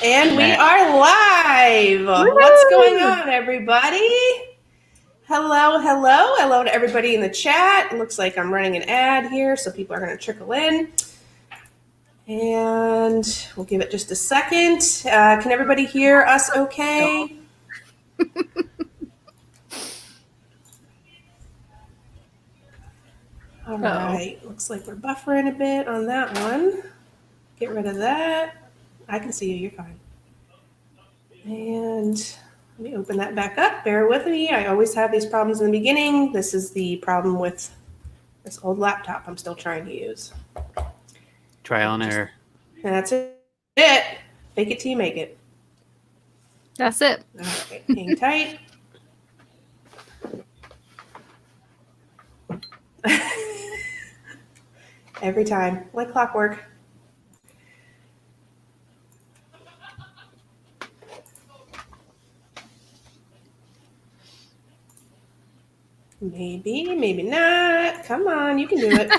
And we are live. Woo-hoo! What's going on, everybody? Hello, hello. Hello to everybody in the chat. It looks like I'm running an ad here, so people are going to trickle in. And we'll give it just a second. Can everybody hear us okay? All right. Looks like we're buffering a bit on that one. Get rid of that. I can see you. You're fine. And let me open that back up. Bear with me. I always have these problems in the beginning. This is the problem with this old laptop I'm still trying to use. Trial and error. And that's it. Fake it till you make it. That's it. All right. Hang tight. Every time. Like clockwork. Maybe, maybe not. Come on, you can do it.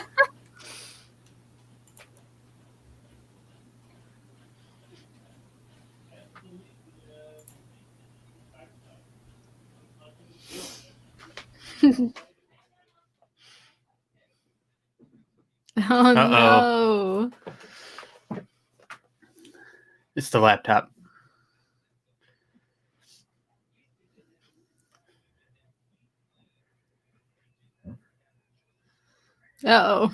Oh, no. It's the laptop. Uh-oh.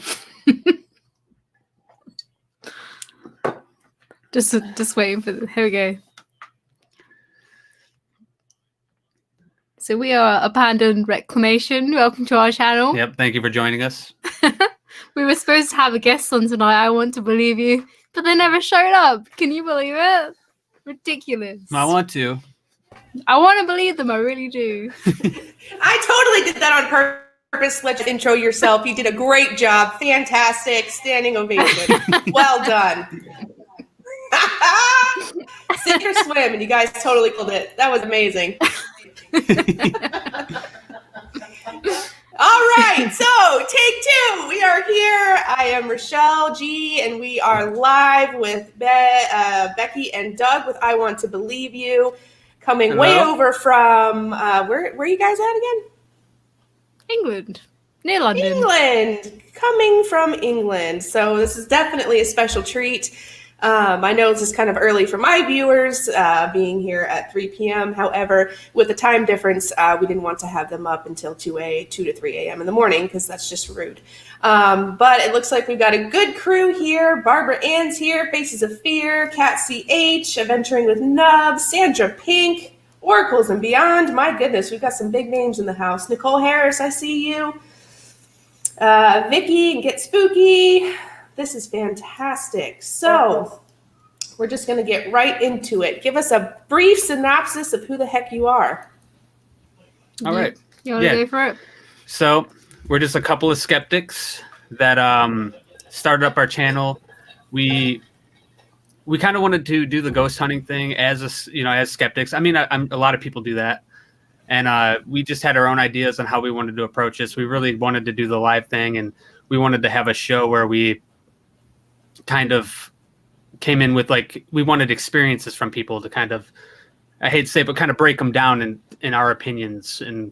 Just waiting for here we go. So we are Abandoned Reclamation. Welcome to our channel. Yep, thank you for joining us. We were supposed to have a guest on tonight, I want to believe you, but they never showed up. Can you believe it? Ridiculous. I want to. I want to believe them, I really do. I totally did that on purpose. Let you intro yourself. You did a great job. Fantastic. Standing ovation. Well done. Sink or swim, and you guys totally killed it. That was amazing. All right, so take two. We are here. I am Richelle G, and we are live with Becky and Doug with I Want to Believe You, coming Hello. way over from where are you guys at again? England. Near London. England. Coming from England. So this is definitely a special treat. I know this is kind of early for my viewers, being here at 3 p.m. However, with the time difference, we didn't want to have them up until 2 to 3 a.m. in the morning because that's just rude. But it looks like we've got a good crew here. Barbara Ann's here, Faces of Fear, Kat CH, Adventuring with Nubs, Sandra Pink, Oracles and Beyond. My goodness, we've got some big names in the house. Nicole Harris, I see you. Vicky and Get Spooky. This is fantastic. So we're just going to get right into it. Give us a brief synopsis of who the heck you are. All right. You want to go for it? So we're just a couple of skeptics that started up our channel. We kind of wanted to do the ghost hunting thing as skeptics. I mean, a lot of people do that. And we just had our own ideas on how we wanted to approach this. We really wanted to do the live thing, and we wanted to have a show where we kind of came in with we wanted experiences from people to kind of, I hate to say it, but kind of break them down in our opinions. And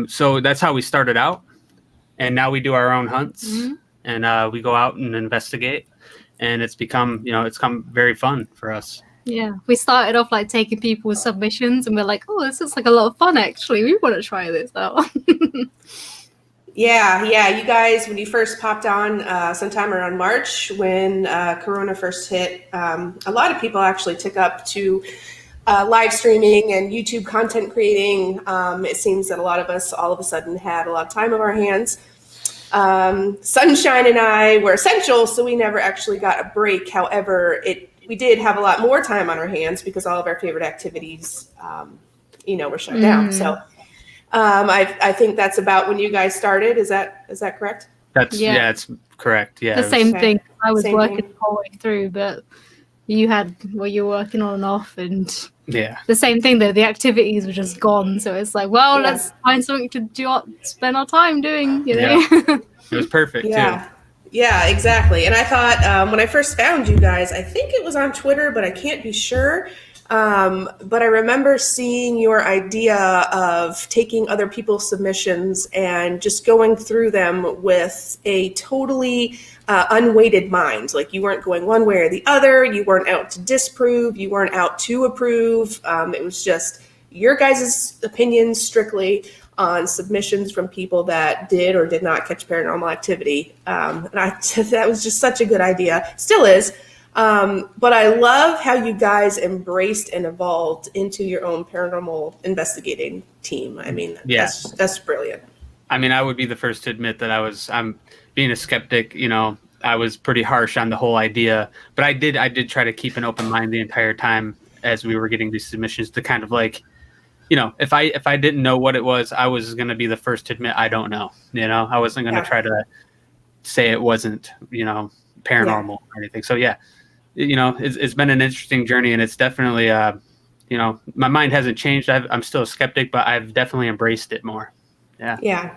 so that's how we started out. And now we do our own hunts, and we go out and investigate, and it's become very fun for us. Yeah, we started off taking people's submissions, and we're like, oh, this looks like a lot of fun, actually. We want to try this out. Yeah. You guys, when you first popped on sometime around March, when Corona first hit, a lot of people actually took up to live streaming and YouTube content creating. It seems that a lot of us all of a sudden had a lot of time on our hands. Sunshine and I were essential, so we never actually got a break. However, we did have a lot more time on our hands because all of our favorite activities, were shut down. So I think that's about when you guys started. Is that correct? Yeah, it's correct. Yeah, the same thing. I was working thing. the whole way through, but you were working on and off, and yeah, the same thing though. The activities were just gone, so it's like, well, let's find something to spend our time doing. You know? Yeah. It was perfect too. Yeah, exactly. And I thought when I first found you guys, I think it was on Twitter, but I can't be sure. But I remember seeing your idea of taking other people's submissions and just going through them with a totally unweighted mind. Like you weren't going one way or the other. You weren't out to disprove. You weren't out to approve. It was just your guys' opinions strictly on submissions from people that did or did not catch paranormal activity. And that was just such a good idea. Still is. But I love how you guys embraced and evolved into your own paranormal investigating team. I mean, that's brilliant. I mean, I would be the first to admit that I'm being a skeptic, I was pretty harsh on the whole idea, but I did try to keep an open mind the entire time as we were getting these submissions to kind of like, if I didn't know what it was, I was going to be the first to admit I don't know. I wasn't going to try to say it wasn't, paranormal or anything. So it's been an interesting journey, and it's definitely, my mind hasn't changed. I'm still a skeptic, but I've definitely embraced it more. Yeah.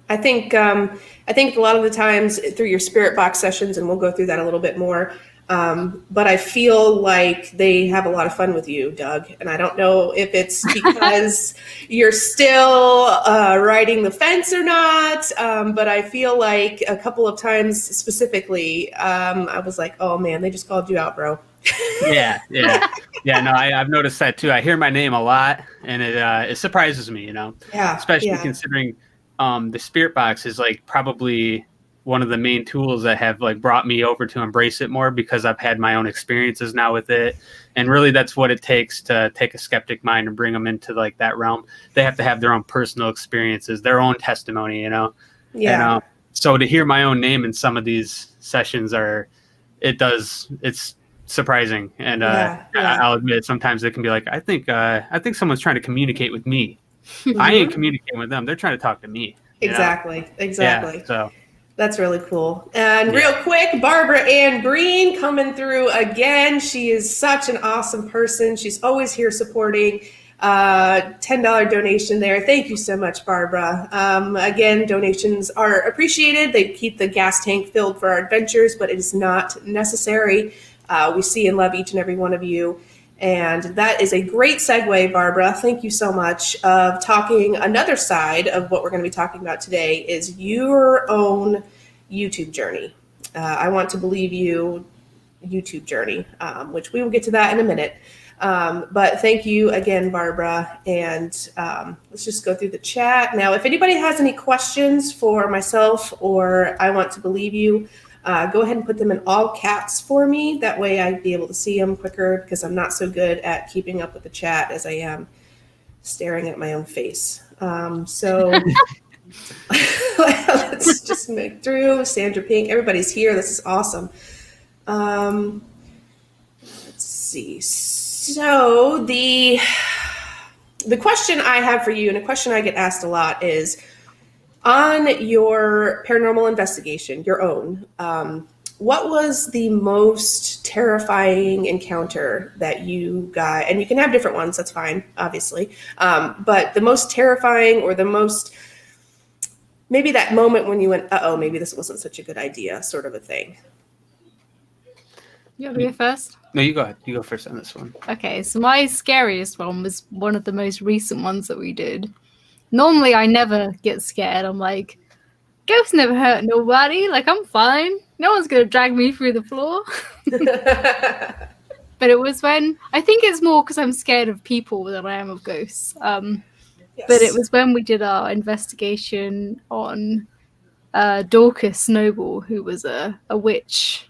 I think a lot of the times through your spirit box sessions, and we'll go through that a little bit more. But I feel like they have a lot of fun with you, Doug. And I don't know if it's because you're still riding the fence or not. But I feel like a couple of times specifically, I was like, oh man, they just called you out, bro. Yeah. No, I've noticed that too. I hear my name a lot, and it surprises me, especially considering the spirit box is like probably one of the main tools that have like brought me over to embrace it more, because I've had my own experiences now with it. And really that's what it takes to take a skeptic mind and bring them into like that realm. They have to have their own personal experiences, their own testimony, Yeah. And, so to hear my own name in some of these sessions it's surprising. And I'll admit sometimes it can be like, I think someone's trying to communicate with me. I ain't communicating with them. They're trying to talk to me. Exactly. Yeah, so that's really cool. And real quick, Barbara Ann Breen coming through again. She is such an awesome person. She's always here supporting. $10 donation there. Thank you so much, Barbara. Again, donations are appreciated. They keep the gas tank filled for our adventures, but it is not necessary. We see and love each and every one of you. And that is a great segue, Barbara. Thank you so much of talking. Another side of what we're going to be talking about today is your own YouTube journey. I want to believe you YouTube journey, which we will get to that in a minute. But thank you again, Barbara. And let's just go through the chat. Now, if anybody has any questions for myself or I want to believe you, go ahead and put them in all caps for me. That way I'd be able to see them quicker, because I'm not so good at keeping up with the chat as I am staring at my own face. So let's just make through. Sandra Pink, everybody's here. This is awesome. Let's see. So the question I have for you, and a question I get asked a lot, is on your paranormal investigation, your own, what was the most terrifying encounter that you got? And you can have different ones, that's fine, obviously. But the most terrifying, or the most, maybe that moment when you went, uh-oh, maybe this wasn't such a good idea, sort of a thing. You want me to go first? No, you go ahead. You go first on this one. Okay, so my scariest one was one of the most recent ones that we did. Normally, I never get scared. I'm like, ghosts never hurt nobody. Like, I'm fine. No one's going to drag me through the floor. But it was when, I think it's more because I'm scared of people than I am of ghosts. Yes. But it was when we did our investigation on Dorcas Snowball, who was a witch.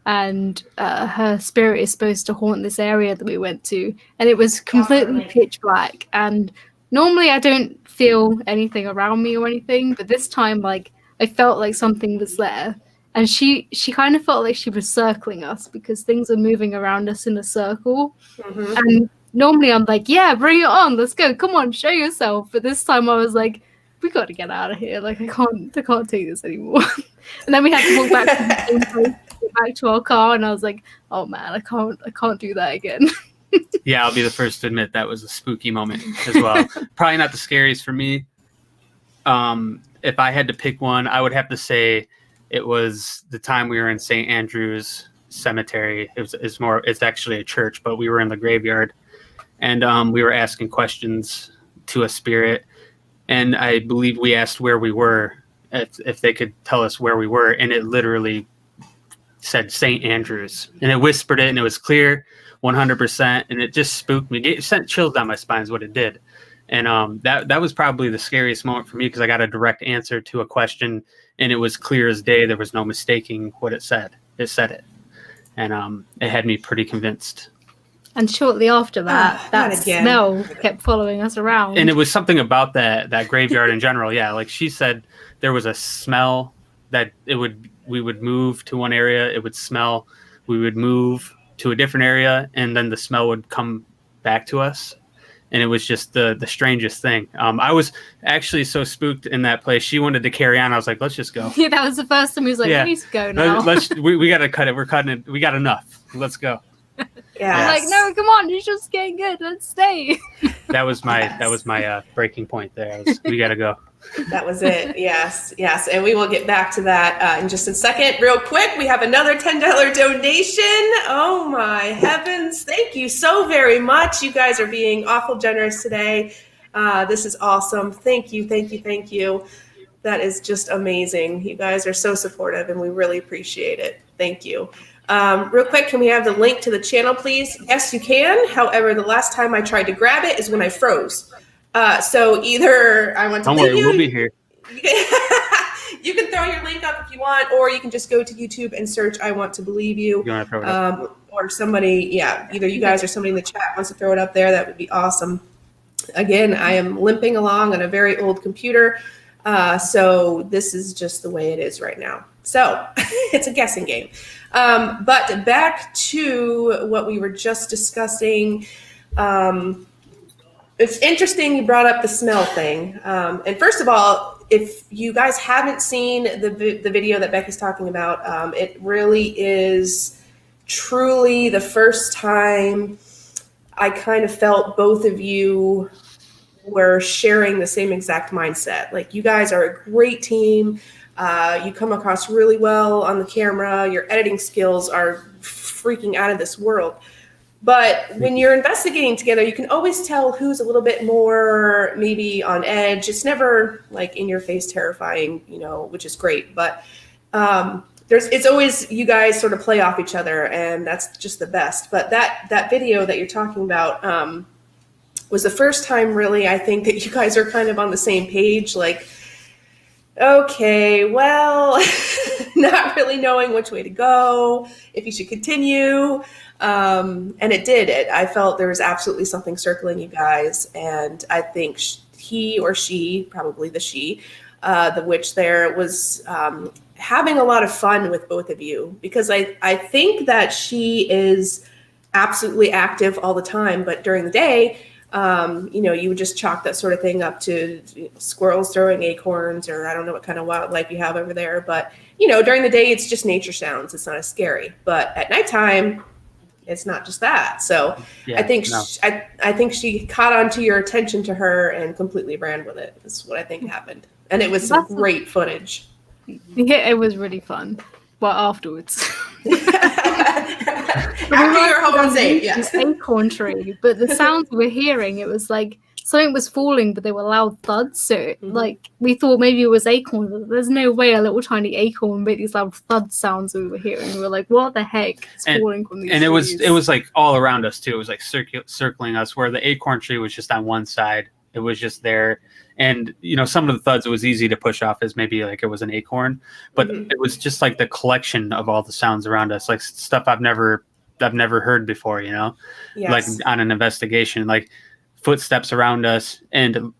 And her spirit is supposed to haunt this area that we went to. And it was completely pitch black. And normally I don't feel anything around me or anything, but this time, like, I felt like something was there. And she kind of felt like she was circling us, because things are moving around us in a circle. Mm-hmm. And normally I'm like, yeah, bring it on, let's go, come on, show yourself. But this time I was like, we got to get out of here. Like, I can't take this anymore. And then we had to walk back to the same place, back to our car, and I was like, oh man, I can't do that again. Yeah, I'll be the first to admit that was a spooky moment as well. Probably not the scariest for me. If I had to pick one, I would have to say It was the time we were in St. Andrew's Cemetery. It's actually a church, but we were in the graveyard, and we were asking questions to a spirit, and I believe we asked where we were, if they could tell us where we were, and it literally said St. Andrews, and it whispered it, and it was clear 100%, and it just spooked me. It sent chills down my spine is what it did. And that was probably the scariest moment for me, because I got a direct answer to a question, and it was clear as day. There was no mistaking what it said. It said it. And it had me pretty convinced. And shortly after that, that not again. smell kept following us around. And it was something about that graveyard in general. Yeah, like she said, there was a smell that we would move to one area, it would smell. We would move to a different area, and then the smell would come back to us. And it was just the strangest thing. I was actually so spooked in that place. She wanted to carry on. I was like, let's just go. Yeah, that was the first time he was like, Yeah. we need to go now. We got to cut it. We're cutting it. We got enough. Let's go. Yeah. I'm like, no, come on, it's just getting good. Let's stay. That was my breaking point there. We got to go. That was it. Yes. And we will get back to that in just a second. Real quick, we have another $10 donation. Oh my heavens. Thank you so very much. You guys are being awful generous today. This is awesome. Thank you. That is just amazing. You guys are so supportive, and we really appreciate it. Thank you. Real quick, can we have the link to the channel, please? Yes, you can. However, the last time I tried to grab it is when I froze. So either I want to Don't leave worry, you. we'll be here. You can throw your link up if you want, or you can just go to YouTube and search "I Want to Believe You." You want to throw it up? Or somebody, either you guys or somebody in the chat wants to throw it up there. That would be awesome. Again, I am limping along on a very old computer, so this is just the way it is right now. So it's a guessing game. But back to what we were just discussing. It's interesting you brought up the smell thing. And first of all, if you guys haven't seen the video that Becky's talking about, it really is truly the first time I kind of felt both of you were sharing the same exact mindset. Like, you guys are a great team. You come across really well on the camera. Your editing skills are freaking out of this world. But when you're investigating together, you can always tell who's a little bit more maybe on edge. It's never like in your face terrifying, which is great. But it's always, you guys sort of play off each other, and that's just the best. But that video that you're talking about was the first time really, I think, that you guys are kind of on the same page. Like, okay, well, not really knowing which way to go, if you should continue. And it did. I felt there was absolutely something circling you guys. And I think he or she, probably the she, the witch there, was having a lot of fun with both of you. Because I think that she is absolutely active all the time. But during the day, you would just chalk that sort of thing up to squirrels throwing acorns, or I don't know what kind of wildlife you have over there. But, during the day, it's just nature sounds. It's not as scary. But at nighttime, it's not just that. So yeah, I think she caught on to your attention to her and completely ran with it. That's what I think happened. And it was some great footage. Yeah, it was really fun. Well, afterwards. After you're home and safe, yes. Acorn tree, but the sounds we were hearing, it was like something was falling, but they were loud thuds. So, like, we thought maybe it was acorn. But there's no way a little tiny acorn made these loud thud sounds we were hearing. We were like, "What the heck is falling from these?" And trees? it was like all around us too. It was like circling us. Where the acorn tree was just on one side. It was just there. And, some of the thuds, it was easy to push off as maybe like it was an acorn, but it was just like the collection of all the sounds around us, like stuff I've never heard before, yes. Like on an investigation, like footsteps around us, and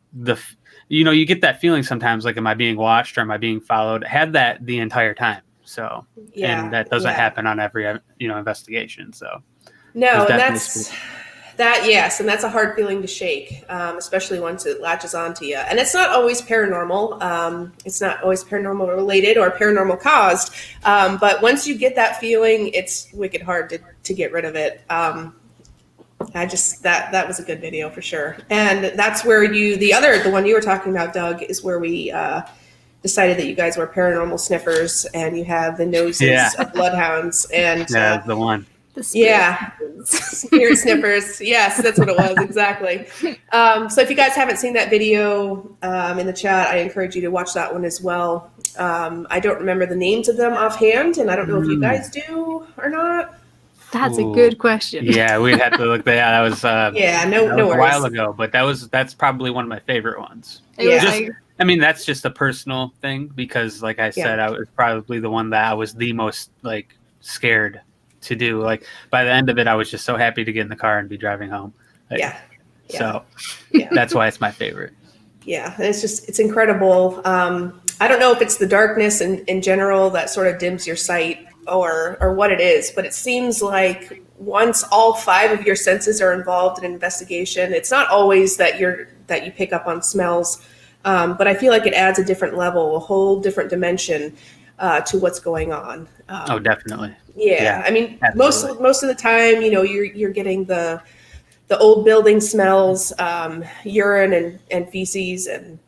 you get that feeling sometimes, like, am I being watched or am I being followed? I had that the entire time. So, and that doesn't happen on every, investigation. So no, and yes, and that's a hard feeling to shake, especially once it latches onto you. And it's not always paranormal. It's not always paranormal related or paranormal caused. But once you get that feeling, it's wicked hard to get rid of it. That was a good video for sure. And that's where the one you were talking about, Doug, is where we decided that you guys were paranormal sniffers and you have the noses Yeah. of bloodhounds and Yeah, the one. The spirit yeah, spirit sniffers. Yes, that's what it was exactly. So if you guys haven't seen that video in the chat, I encourage you to watch that one as well. I don't remember the names of them offhand, and I don't know if you guys do or not. That's a Ooh. good question. Yeah, we'd have to look that. That was Yeah, no that was a worries. while ago, but that's probably one of my favorite ones. It was Yeah. like, I mean, that's just a personal thing because, like I said, I was probably the one that I was the most like scared to do. Like by the end of it, I was just so happy to get in the car and be driving home. Like, Yeah. So Yeah. that's why it's my favorite. Yeah, and it's incredible. I don't know if it's the darkness in general that sort of dims your sight or what it is, but it seems like once all 5 of your senses are involved in an investigation, it's not always that you pick up on smells, but I feel like it adds a different level, a whole different dimension to what's going on. Oh, definitely. Yeah, I mean, absolutely. most of the time, you're getting the old building smells, urine and feces and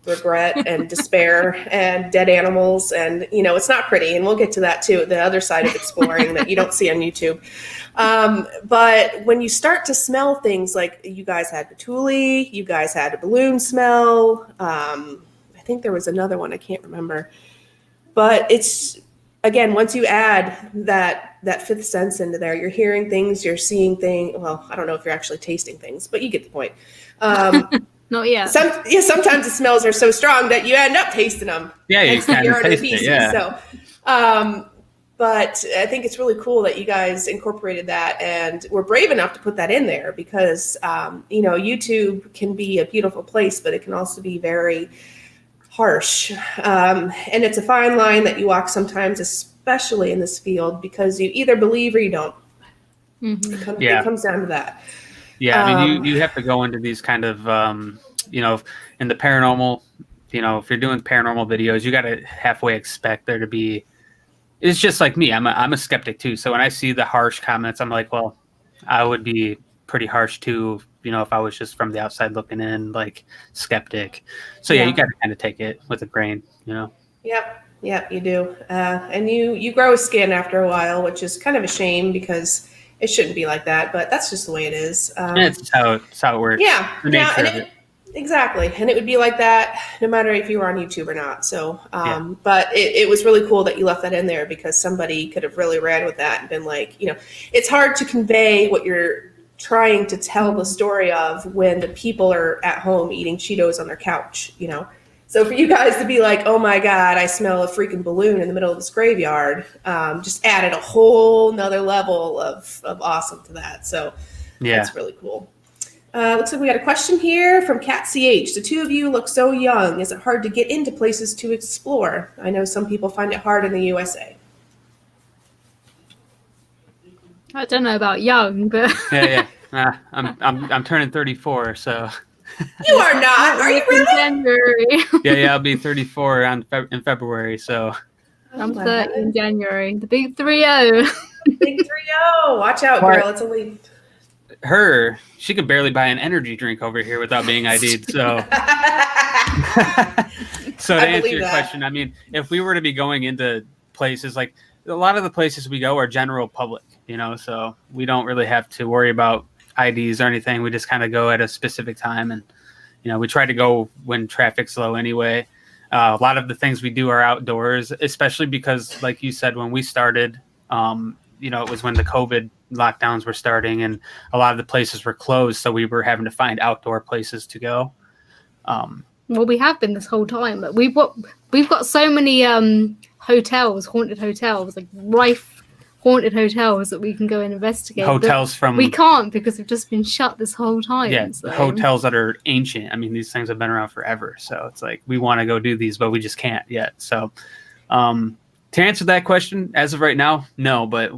regret and despair and dead animals. And, it's not pretty. And we'll get to that too, the other side of exploring that you don't see on YouTube. But when you start to smell things like you guys had patchouli, you guys had a balloon smell. I think there was another one. I can't remember. But it's, again, once you add that 5th sense into there, you're hearing things, you're seeing things. Well, I don't know if you're actually tasting things, but you get the point. not yet. Sometimes the smells are so strong that you end up tasting them. Yeah, you kind of taste feces, it. Yeah. So, but I think it's really cool that you guys incorporated that and were brave enough to put that in there because, YouTube can be a beautiful place, but it can also be very harsh. And it's a fine line that you walk sometimes, especially in this field, because you either believe or you don't. Mm-hmm. It comes down to that. Yeah, I mean, you have to go into these kind of, in the paranormal, if you're doing paranormal videos, you got to halfway expect there to be. It's just like me. I'm a skeptic too. So when I see the harsh comments, I'm like, well, I would be pretty harsh too, if I was just from the outside looking in, like skeptic. So you got to kind of take it with a grain, Yep, you do. And you grow a skin after a while, which is kind of a shame because it shouldn't be like that, but that's just the way it is. It's how it works. Yeah, The nature of it. Exactly. And it would be like that no matter if you were on YouTube or not. So, but it was really cool that you left that in there because somebody could have really ran with that and been like, it's hard to convey what you're trying to tell the story of when the people are at home eating Cheetos on their couch, So for you guys to be like, oh my God, I smell a freaking balloon in the middle of this graveyard, just added a whole nother level of awesome to that. So that's really cool. Looks like we got a question here from Cat CH. The 2 of you look so young. Is it hard to get into places to explore? I know some people find it hard in the USA. I don't know about young, but Yeah. I'm turning 34, so. You are not. Are you really? January. Yeah, I'll be 34 in February, so. I'm 30 in January. The big 3-0. Big 3-0. Watch out, girl. It's only. She could barely buy an energy drink over here without being ID'd. So, so to answer your question, I mean, if we were to be going into places like a lot of the places we go are general public, so we don't really have to worry about IDs or anything. We just kind of go at a specific time, and we try to go when traffic's low anyway. A lot of the things we do are outdoors, especially because, like you said, when we started, it was when the COVID lockdowns were starting and a lot of the places were closed. So we were having to find outdoor places to go. Well, we have been this whole time, but we've got so many hotels, haunted hotels, like rife haunted hotels that we can go and investigate. Hotels we can't because we've just been shut this whole time. Yeah, so. hotels that are ancient. I mean, these things have been around forever. So it's like we want to go do these, but we just can't yet. So to answer that question, as of right now, no, but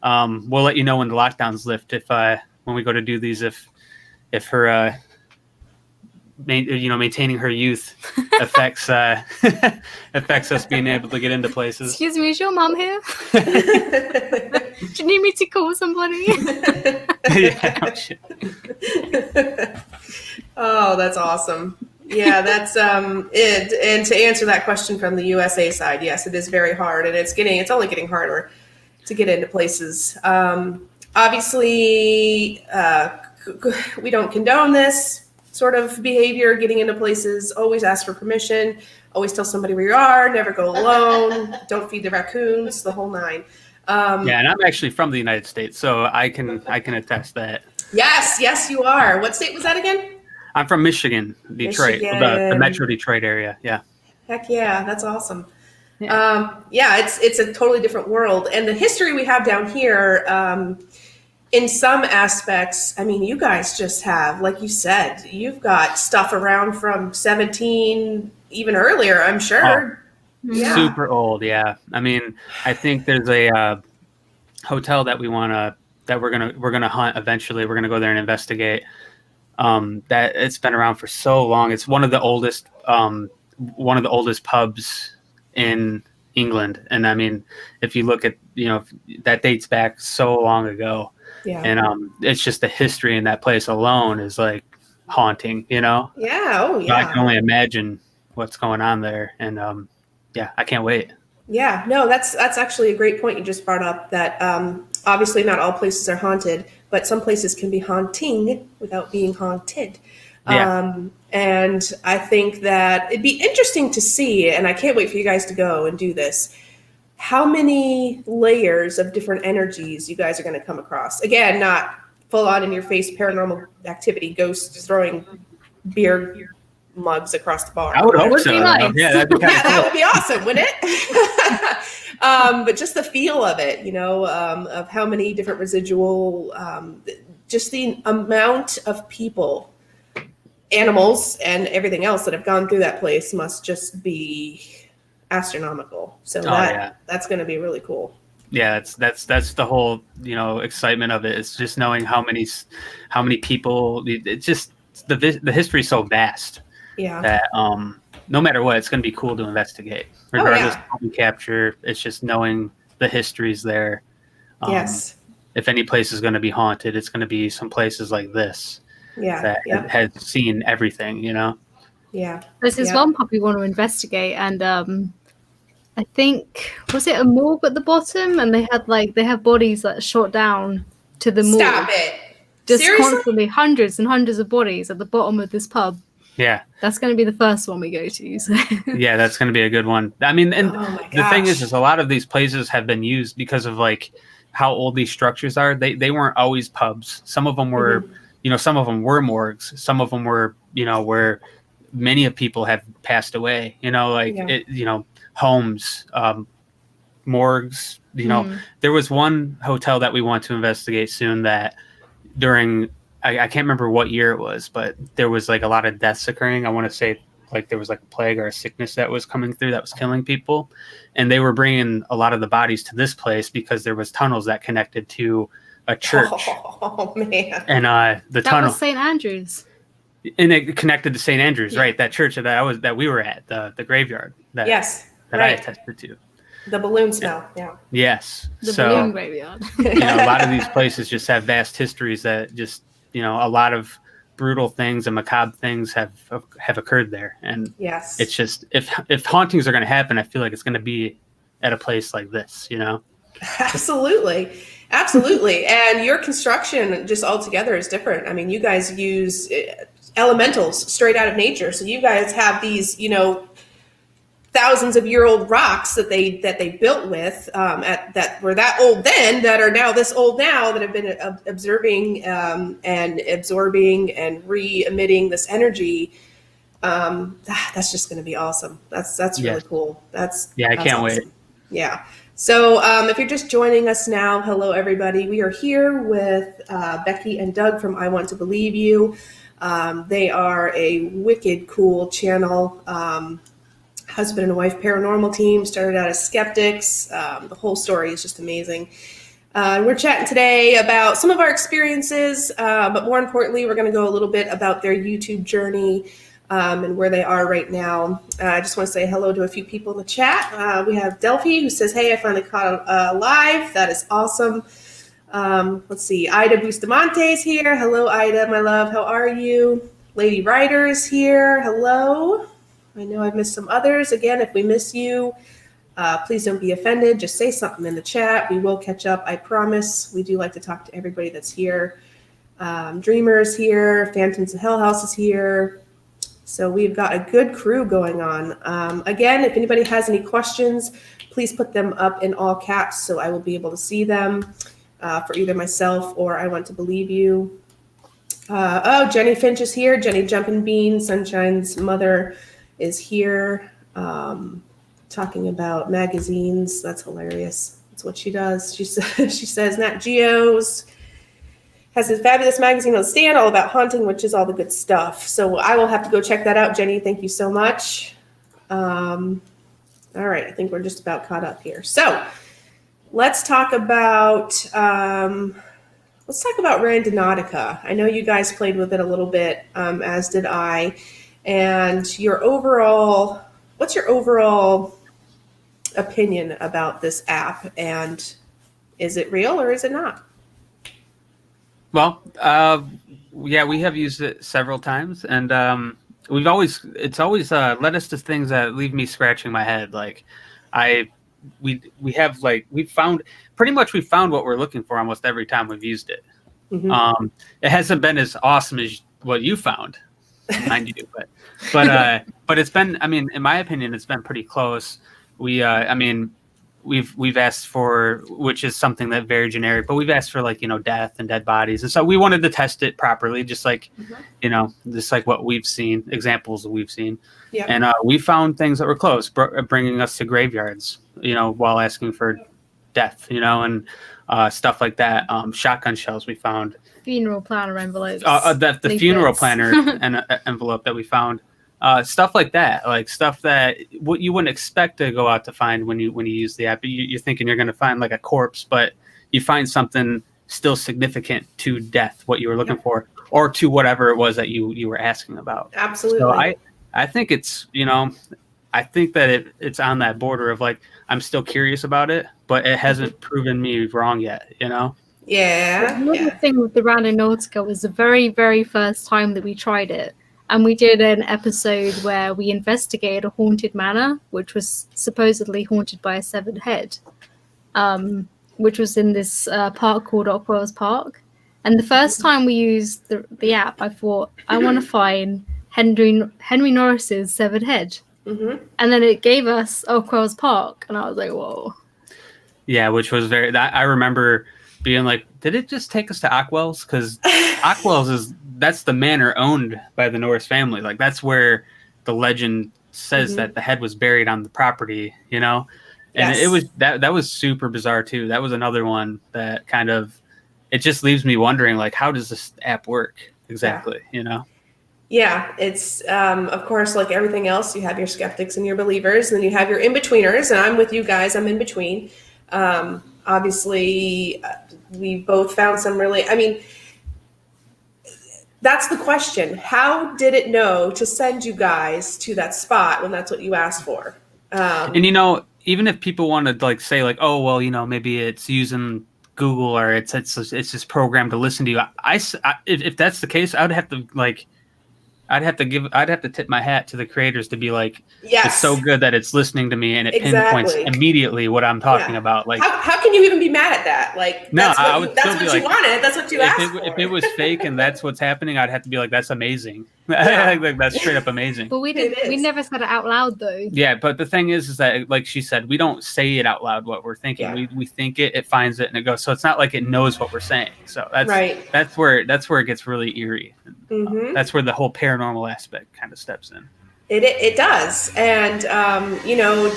we'll let you know when the lockdowns lift when we go to do these if her maintaining her youth affects us being able to get into places. Excuse me, is your mum here? Do you need me to call somebody? Yeah, Oh, that's awesome. Yeah, that's it. And to answer that question from the USA side, yes, it is very hard, and it's only getting harder to get into places. Obviously, we don't condone this sort of behavior, getting into places. Always ask for permission. Always tell somebody where you are. Never go alone. Don't feed the raccoons. The whole nine. Yeah, and I'm actually from the United States, so I can attest that. Yes, you are. What state was that again? I'm from Michigan, Detroit, the Metro Detroit area. Yeah. Heck yeah, that's awesome. Yeah. It's a totally different world, and the history we have down here, in some aspects, I mean, you guys just have, like you said, you've got stuff around from 17, even earlier, I'm sure. Yeah. Super old, yeah. I mean, I think there's a hotel that we're gonna hunt eventually. We're gonna go there and investigate. That it's been around for so long. It's one of the oldest pubs in England, and I mean, if you look at that dates back so long ago. Yeah. And it's just the history in that place alone is like haunting. Yeah. Oh yeah. I can only imagine what's going on there, and yeah, I can't wait. Yeah, no, that's actually a great point you just brought up, that obviously not all places are haunted, but some places can be haunting without being haunted. Yeah. And I think that it'd be interesting to see, and I can't wait for you guys to go and do this, how many layers of different energies you guys are going to come across. Again, not full on in your face paranormal activity, ghosts throwing beer mugs across the bar. I would hope Would so. be nice. Yeah, that'd be Yeah, cool. that would be awesome, wouldn't it? But just the feel of it, of how many different residual, just the amount of people, animals, and everything else that have gone through that place must just be astronomical. So that's going to be really cool. Yeah, that's the whole excitement of it. It's just knowing how many people. It's just the history is so vast. Yeah. That no matter what, it's going to be cool to investigate, regardless of what we capture. It's just knowing the history's there. Yes. If any place is going to be haunted, it's going to be some places like this. Yeah. That has seen everything. Yeah. There's this one pub we want to investigate, and I think, was it a morgue at the bottom? And they have bodies that are shot down to the morgue. Stop it. Just Seriously? constantly, hundreds and hundreds of bodies at the bottom of this pub. Yeah. That's going to be the first one we go to. So. Yeah, that's going to be a good one. I mean, and the thing gosh. is a lot of these places have been used because of like how old these structures are. They weren't always pubs. Some of them were, some of them were morgues. Some of them were, where many of people have passed away. Homes, morgues. There was one hotel that we want to investigate soon that during. I can't remember what year it was, but there was like a lot of deaths occurring. I want to say like there was like a plague or a sickness that was coming through that was killing people. And they were bringing a lot of the bodies to this place because there was tunnels that connected to a church. Oh, man. And the that tunnel. was St. Andrews. And it connected to St. Andrews, right? That church that we were at, the graveyard. That I attested to. The balloon smell, yeah. Yes. The balloon graveyard. A lot of these places just have vast histories that just a lot of brutal things and macabre things have occurred there, and yes, it's just if hauntings are going to happen, I feel like it's going to be at a place like this. Absolutely, and your construction just altogether is different. I mean, you guys use elementals straight out of nature, so you guys have these thousands of year old rocks that they built with that were that old then, that are now this old now, that have been observing and absorbing and re-emitting this energy. That's just going to be awesome. That's really cool. I can't wait. Yeah. So if you're just joining us now, hello everybody. We are here with Becky and Doug from I Want to Believe You. They are a wicked cool channel. Husband and wife paranormal team, started out as skeptics. The whole story is just amazing. We're chatting today about some of our experiences, but more importantly, we're going to go a little bit about their YouTube journey and where they are right now. I just want to say hello to a few people in the chat. We have Delphi, who says, hey, I finally caught live. That is awesome. Let's see. Ida Bustamante is here. Hello, Ida, my love. How are you? Lady Ryder is here. Hello. I know I've missed some others. Again, if we miss you, please don't be offended. Just say something in the chat. We will catch up. I promise. We do like to talk to everybody that's here. Dreamer's here. Phantoms of Hell House is here. So we've got a good crew going on. Again, if anybody has any questions, please put them up in all caps so I will be able to see them for either myself or I Want to Believe You. Jenny Finch is here. Jenny Jumpin' Bean, Sunshine's mother, is here talking about magazines. That's hilarious. That's what she does. She says Nat Geo's has this fabulous magazine on the stand all about haunting, which is all the good stuff. So I will have to go check that out. Jenny, thank you so much. All right, I think we're just about caught up here. So let's talk about Randonautica. I know you guys played with it a little bit, as did I. And what's your overall opinion about this app? And is it real or is it not? Well, yeah, we have used it several times, and it's always led us to things that leave me scratching my head. Like, we found what we're looking for almost every time we've used it. Mm-hmm. It hasn't been as awesome as what you found, mind you, but it's been. I mean, in my opinion, it's been pretty close. We've asked for, which is something that very generic, but we've asked for death and dead bodies, and so we wanted to test it properly, just like just like what we've seen, examples that we've seen, and we found things that were close, bringing us to graveyards, while asking for death, and stuff like that. Shotgun shells we found, funeral planner envelopes, the funeral planner and envelope that we found. Stuff like that, like stuff that what you wouldn't expect to go out to find when you use the app. You're thinking you're going to find like a corpse, but you find something still significant to death, what you were looking for, or to whatever it was that you were asking about. Absolutely. So I think it's I think that it's on that border of like I'm still curious about it, but it hasn't proven me wrong yet. Yeah. Another thing with the Randonautica was the very, very first time that we tried it. And we did an episode where we investigated a haunted manor, which was supposedly haunted by a severed head, which was in this park called Ockwells Park. And the first time we used the app, I thought, I want to find Henry Norris's severed head. Mm-hmm. And then it gave us Ockwells Park. And I was like, whoa. Yeah, which was I remember being like, did it just take us to Ockwells? Because Ockwells that's the manor owned by the Norris family. Like that's where the legend says that the head was buried on the property, And it was that was super bizarre too. That was another one that kind of, it just leaves me wondering, like, how does this app work exactly? Yeah, it's of course, like everything else, you have your skeptics and your believers, and then you have your in-betweeners, and I'm with you guys. I'm in between. Obviously, we both found some really, that's the question. How did it know to send you guys to that spot when that's what you asked for? And even if people want to like say like, oh well, maybe it's using Google or it's just programmed to listen to you. If that's the case, I'd have to tip my hat to the creators to be like, it's so good that it's listening to me and it pinpoints immediately what I'm talking about. Like, how can you even be mad at that? Like, that's I would that's what you wanted. That's what you asked for. If it was fake and that's what's happening, I'd have to be like, that's amazing. Like, that's straight up amazing. But we never said it out loud though. Yeah, but the thing is that, like she said, we don't say it out loud what we're thinking. Yeah. We think it finds it, and it goes. So it's not like it knows what we're saying. So that's where it gets really eerie. Mm-hmm. That's where the whole paranormal aspect kind of steps in. It does, and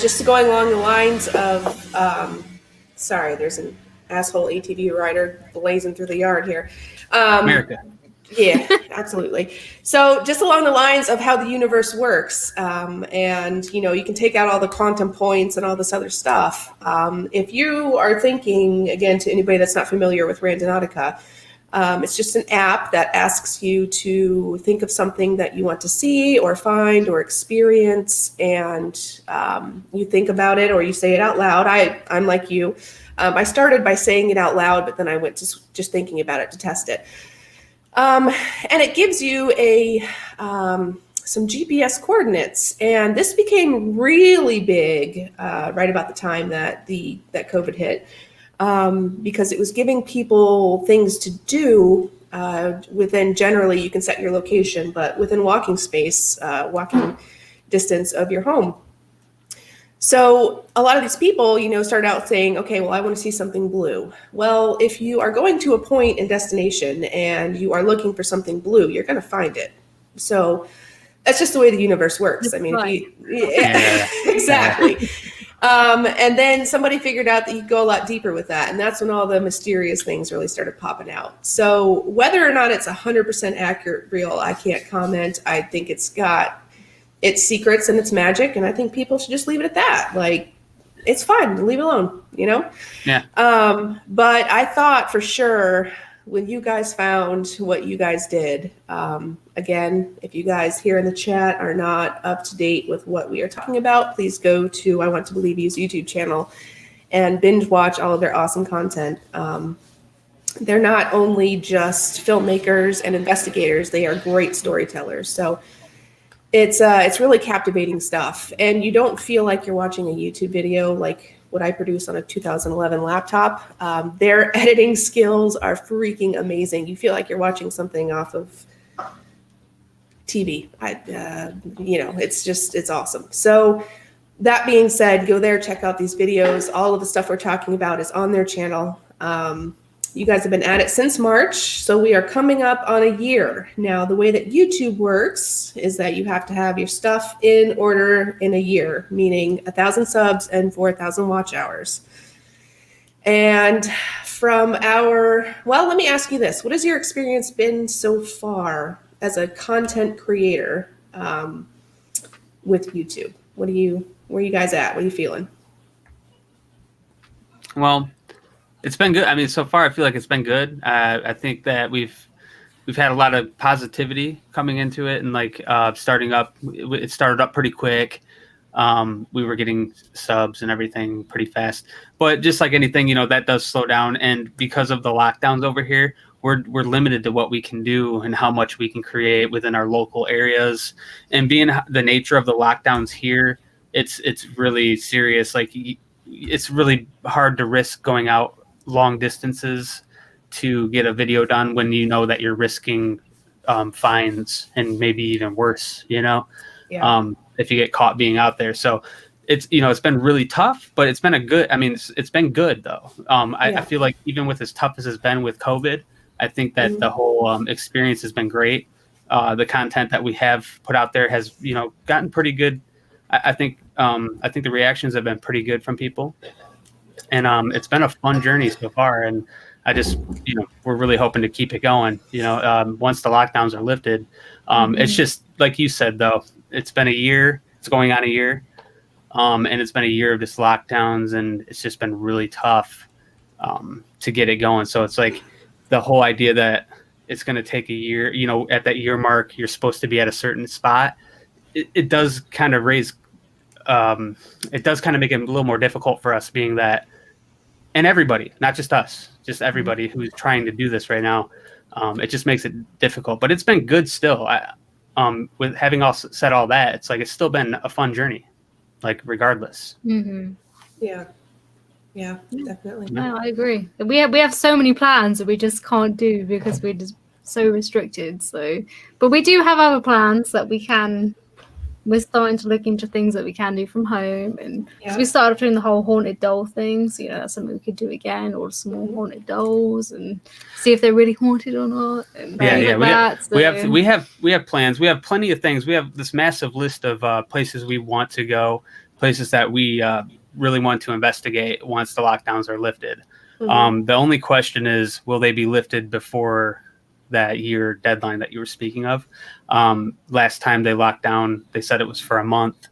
just going along the lines of, sorry, there's an asshole ATV rider blazing through the yard here. America. Yeah, absolutely. So just along the lines of how the universe works, and you can take out all the quantum points and all this other stuff. If you are thinking, again, to anybody that's not familiar with Randonautica, it's just an app that asks you to think of something that you want to see or find or experience, and you think about it or you say it out loud. I'm like you. I started by saying it out loud, but then I went to just thinking about it to test it. And it gives you some GPS coordinates, and this became really big right about the time that COVID hit, because it was giving people things to do within. Generally, you can set your location, but within walking space, walking distance of your home. So a lot of these people, start out saying, okay, well, I want to see something blue. Well, if you are going to a point and destination and you are looking for something blue, you're going to find it. So that's just the way the universe works. I mean, Right. exactly. And then somebody figured out that you go a lot deeper with that. And that's when all the mysterious things really started popping out. So whether or not it's 100% accurate, real, I can't comment. I think it's got its secrets and its magic, and I think people should just leave it at that. Like, it's fine, leave it alone, Yeah. But I thought for sure when you guys found what you guys did, again, if you guys here in the chat are not up to date with what we are talking about, please go to I Want to Believe You's YouTube channel and binge watch all of their awesome content. They're not only just filmmakers and investigators, they are great storytellers. So it's really captivating stuff, and you don't feel like you're watching a YouTube video like what I produce on a 2011 laptop. Their editing skills are freaking amazing. You feel like you're watching something off of TV. It's awesome. So that being said, go there, check out these videos. All of the stuff we're talking about is on their channel. You guys have been at it since March, so we are coming up on a year. Now, the way that YouTube works is that you have to have your stuff in order in a year, meaning 1,000 subs and 4,000 watch hours. And let me ask you this. What has your experience been so far as a content creator with YouTube? Where are you guys at? What are you feeling? Well, it's been good. I mean, so far I feel like it's been good. I think that we've had a lot of positivity coming into it, and starting up. It started up pretty quick. We were getting subs and everything pretty fast, but just like anything, that does slow down. And because of the lockdowns over here, we're limited to what we can do and how much we can create within our local areas. And being the nature of the lockdowns here, it's really serious. Like, it's really hard to risk going out long distances to get a video done when you know that you're risking fines and maybe even worse, if you get caught being out there. So it's been really tough, but it's been it's been good though. I feel like even with as tough as it's been with COVID, I think that the whole experience has been great. The content that we have put out there has gotten pretty good. I think the reactions have been pretty good from people. And it's been a fun journey so far, and I just, we're really hoping to keep it going. Once the lockdowns are lifted, it's just like you said, though. It's been a year. It's going on a year, and it's been a year of just lockdowns, and it's just been really tough to get it going. So it's like the whole idea that it's going to take a year. At that year mark, you're supposed to be at a certain spot. It does kind of raise. It does kind of make it a little more difficult for us, being that. And everybody, not just us, just everybody who's trying to do this right now. It just makes it difficult, but it's been good still. With having said all that, it's like it's still been a fun journey, like regardless. Mm-hmm. Yeah, definitely. No, I agree. We have so many plans that we just can't do because we're just so restricted. So, but we do have other plans that we can. We're starting to look into things that we can do from home, and so we started doing the whole haunted doll things. That's something we could do again, or some more haunted dolls, and see if they're really haunted or not. And we have plans. We have plenty of things. We have this massive list of places we want to go, places that we really want to investigate once the lockdowns are lifted. The only question is, will they be lifted before that year deadline that you were speaking of? Last time they locked down, they said it was for a month.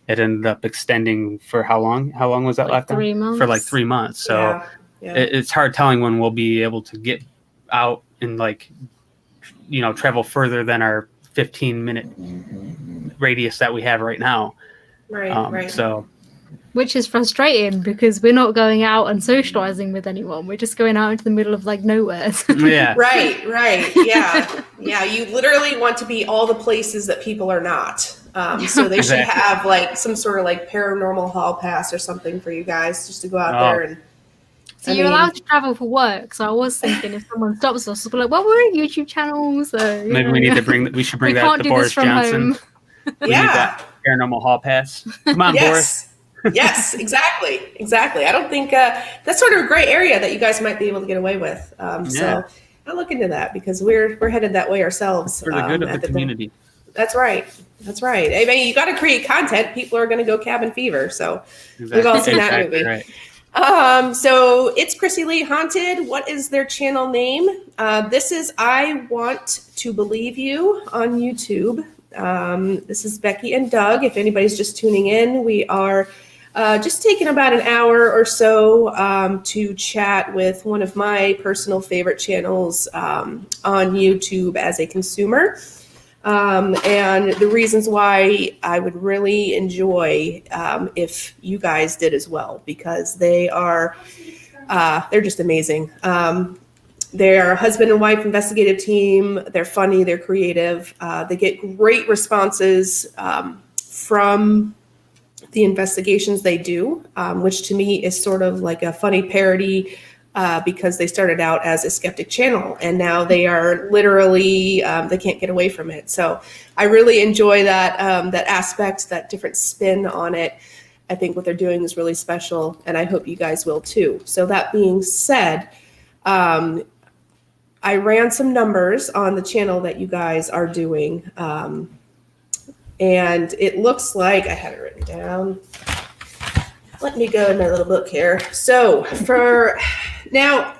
It ended up extending for how long? How long was that lockdown? 3 months. For 3 months. So it's hard telling when we'll be able to get out and travel further than our 15-minute radius that we have right now. Right. So Which is frustrating because we're not going out and socializing with anyone. We're just going out into the middle of like nowhere. Yeah. Right. Yeah. Yeah. You literally want to be all the places that people are not. So they should Exactly. have like some sort of like paranormal hall pass or something for you guys just to go out there and. So you're allowed to travel for work. So I was thinking if someone stops us, we'll be like, well, we're a YouTube channel. So Maybe we need to we should bring we that can't to do Boris this from Johnson. home. We need that paranormal hall pass. Come on, Boris. Yes, exactly. I don't think that's sort of a gray area that you guys might be able to get away with. So I'll look into that because we're headed that way ourselves. For the good of the community. That's right. I mean, you got to create content. People are going to go cabin fever. So we've all seen that movie. Right. So it's Chrissy Lee Haunted. What is their channel name? This is I Want to Believe You on YouTube. This is Becky and Doug. If anybody's just tuning in, we are just taking about an hour or so to chat with one of my personal favorite channels on YouTube as a consumer. And the reasons why I would really enjoy if you guys did as well, because they're just amazing. They are a husband and wife investigative team. They're funny, they're creative. They get great responses from the investigations they do, which to me is sort of like a funny parody because they started out as a skeptic channel and now they are literally, they can't get away from it. So I really enjoy that, that aspect, that different spin on it. I think what they're doing is really special and I hope you guys will too. So that being said, I ran some numbers on the channel that you guys are doing. And it looks like I had it written down. Let me go in my little book here. So for now,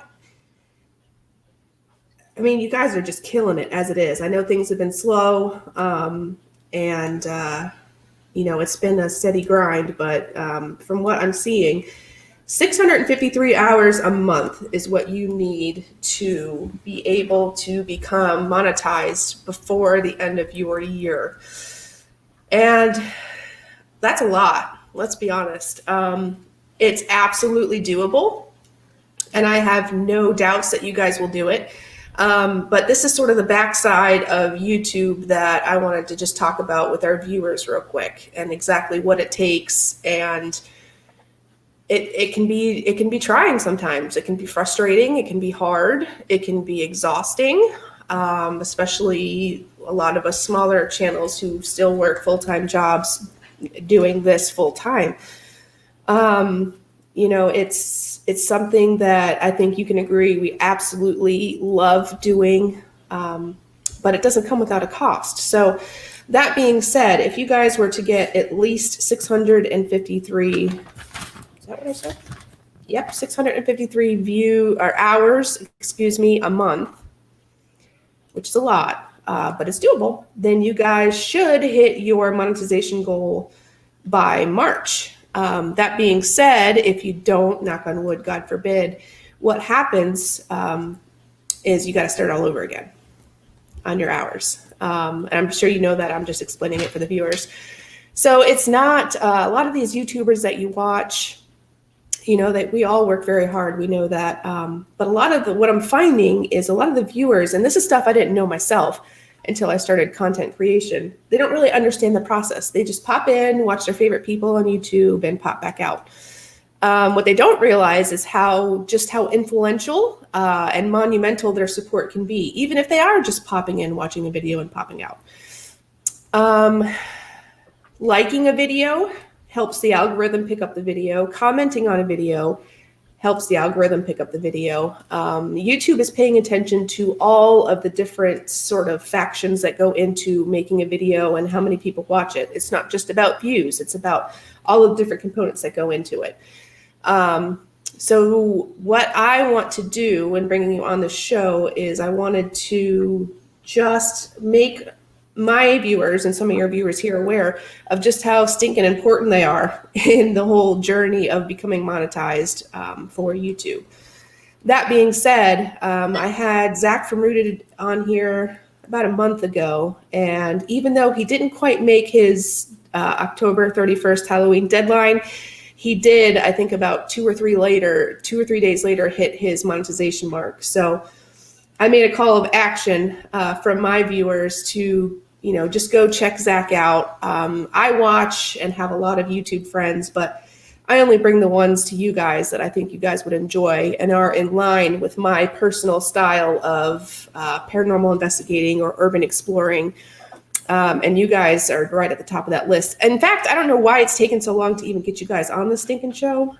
I mean, you guys are just killing it as it is. I know things have been slow and, you know, it's been a steady grind, but from what I'm seeing, 653 hours a month is what you need to be able to become monetized before the end of your year. And that's a lot, let's be honest. It's absolutely doable. And I have no doubts that you guys will do it. But this is sort of the backside of YouTube that I wanted to just talk about with our viewers real quick and exactly what it takes. And it can be trying sometimes. It can be frustrating. It can be hard. It can be exhausting, especially a lot of us smaller channels who still work full-time jobs doing this full-time. You know, it's something that I think you can agree we absolutely love doing, but it doesn't come without a cost. So that being said, if you guys were to get at least 653, is that what I said? Yep, 653 hours, a month, which is a lot, but it's doable, then you guys should hit your monetization goal by March. That being said, if you don't, knock on wood, God forbid, what happens is you got to start all over again on your hours. And I'm sure you know that. I'm just explaining it for the viewers. So it's not a lot of these YouTubers that you watch, you know, that we all work very hard. We know that. But a lot of what I'm finding is a lot of the viewers, and this is stuff I didn't know myself until I started content creation, they don't really understand the process. They just pop in, watch their favorite people on YouTube and pop back out. What they don't realize is how influential and monumental their support can be, even if they are just popping in, watching a video and popping out. Liking a video helps the algorithm pick up the video. Commenting on a video helps the algorithm pick up the video. YouTube is paying attention to all of the different sort of factions that go into making a video and how many people watch it. It's not just about views. It's about all of the different components that go into it. So what I want to do when bringing you on the show is I wanted to just make my viewers and some of your viewers here aware of just how stinking important they are in the whole journey of becoming monetized for YouTube. That being said, I had Zach from Rooted on here about a month ago, and even though he didn't quite make his October 31st Halloween deadline, he did, I think about 2 or 3 days later, hit his monetization mark. So I made a call of action from my viewers to, just go check Zach out. I watch and have a lot of YouTube friends, but I only bring the ones to you guys that I think you guys would enjoy and are in line with my personal style of paranormal investigating or urban exploring. And you guys are right at the top of that list. In fact, I don't know why it's taken so long to even get you guys on the stinking show.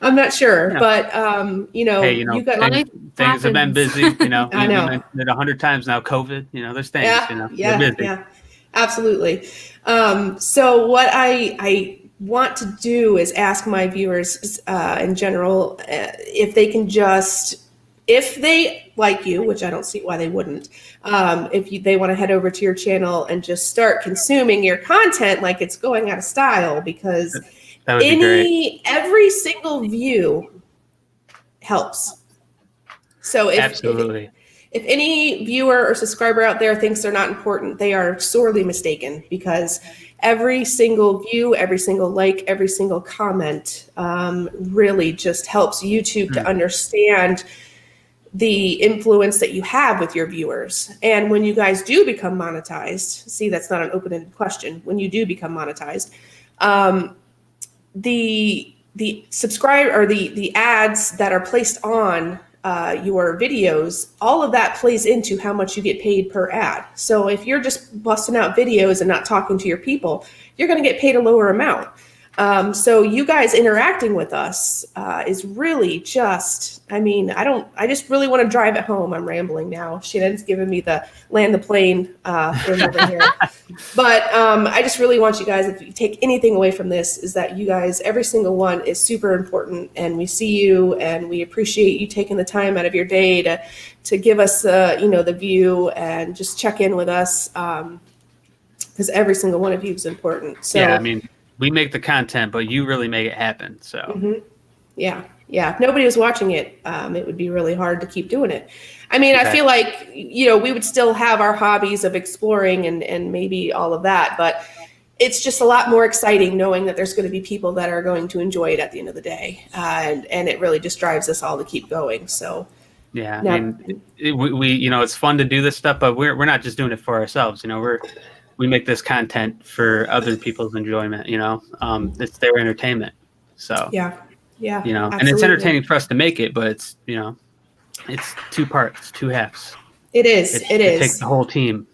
I'm not sure, Yeah. but Hey, you guys. things have been busy. I know. We mentioned it 100 times now. COVID. There's things. We're busy. Yeah, absolutely. So what I want to do is ask my viewers in general if they can if they like you, which I don't see why they wouldn't, they want to head over to your channel and just start consuming your content like it's going out of style, because That would be great. every single view helps. So Absolutely. If any viewer or subscriber out there thinks they're not important, they are sorely mistaken, because every single view, every single like, every single comment really just helps YouTube to understand the influence that you have with your viewers. And when you guys do become monetized, see, that's not an open-ended question. When you do become monetized, the subscribe or the ads that are placed on your videos, all of that plays into how much you get paid per ad. So if you're just busting out videos and not talking to your people, you're going to get paid a lower amount. So you guys interacting with us is really just, I just really want to drive it home. I'm rambling now. Shannon's giving me the land the plane thing over here. But I just really want you guys, if you take anything away from this, is that you guys, every single one is super important, and we see you and we appreciate you taking the time out of your day to give us the view and just check in with us, because every single one of you is important. So yeah, we make the content, but you really make it happen. So yeah. If nobody was watching it, it would be really hard to keep doing it. I feel like, we would still have our hobbies of exploring and maybe all of that, but it's just a lot more exciting knowing that there's going to be people that are going to enjoy it at the end of the day. And it really just drives us all to keep going. So yeah, we it's fun to do this stuff, but we're not just doing it for ourselves. We make this content for other people's enjoyment. It's their entertainment. So yeah, and it's entertaining for us to make it, but it's it's two parts, two halves. It is. It takes the whole team.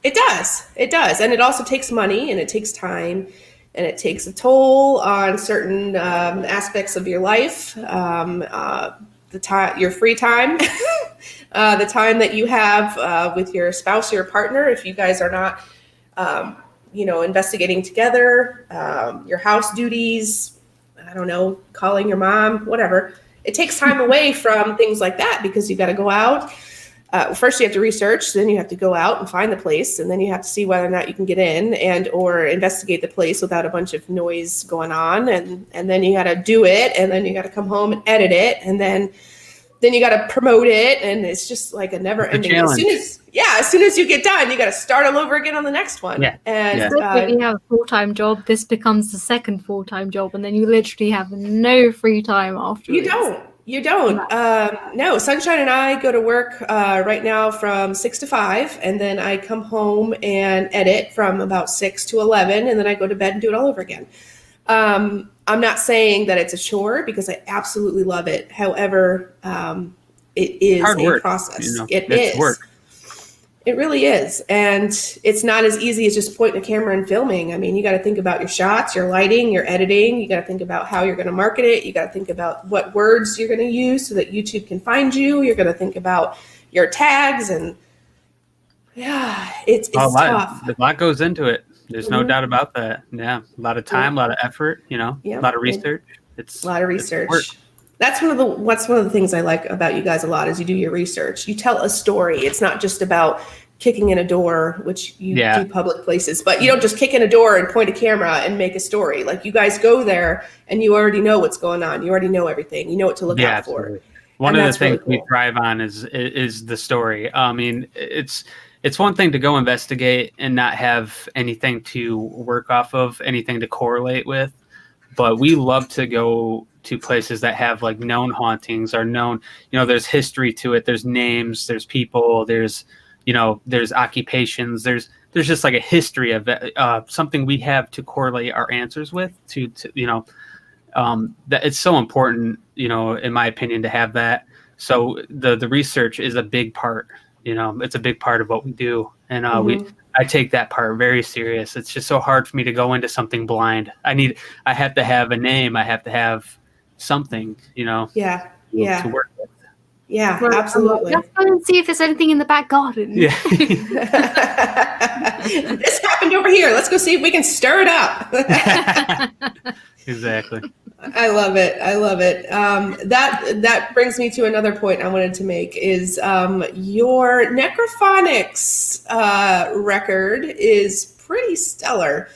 It does, and it also takes money, and it takes time, and it takes a toll on certain aspects of your life. The time, your free time, the time that you have with your spouse or your partner, if you guys are not, investigating together, your house duties, I don't know, calling your mom, whatever. It takes time away from things like that, because you got to go out. First you have to research, then you have to go out and find the place, and then you have to see whether or not you can get in and or investigate the place without a bunch of noise going on, and then you got to do it, and then you got to come home and edit it, and then you got to promote it, and it's just like a never ending. As soon as you get done, you got to start all over again on the next one. Yeah. And if you have a full-time job, this becomes the second full-time job, and then you literally have no free time afterwards. You don't. No, Sunshine and I go to work right now from 6 to 5, and then I come home and edit from about 6 to 11, and then I go to bed and do it all over again. I'm not saying that it's a chore, because I absolutely love it. However, it is hard work, process. It's work. It really is. And it's not as easy as just pointing a camera and filming. You got to think about your shots, your lighting, your editing. You got to think about how you're going to market it. You got to think about what words you're going to use so that YouTube can find you. You're going to think about your tags, and it's tough. A lot goes into it. There's no doubt about that. Yeah. A lot of time, a lot of effort, a lot of research. It's a lot of research. That's one of the things I like about you guys a lot, is you do your research. You tell a story. It's not just about kicking in a door, which you do public places, but you don't just kick in a door and point a camera and make a story. Like, you guys go there and you already know what's going on. You already know everything. You know what to look out for. One of the things we thrive on is the story. it's one thing to go investigate and not have anything to work off of, anything to correlate with. But we love to go to places that have like known hauntings or known, there's history to it. There's names, there's people, there's occupations, there's just like a history of something we have to correlate our answers with that it's so important, in my opinion, to have that. So the research is a big part, it's a big part of what we do. And I take that part very serious. It's just so hard for me to go into something blind. I have to have a name. I have to have something, to work with. Yeah, Well, absolutely. Let's go and see if there's anything in the back garden. Yeah. This happened over here. Let's go see if we can stir it up. Exactly. I love it. That brings me to another point I wanted to make is your necrophonics record is pretty stellar.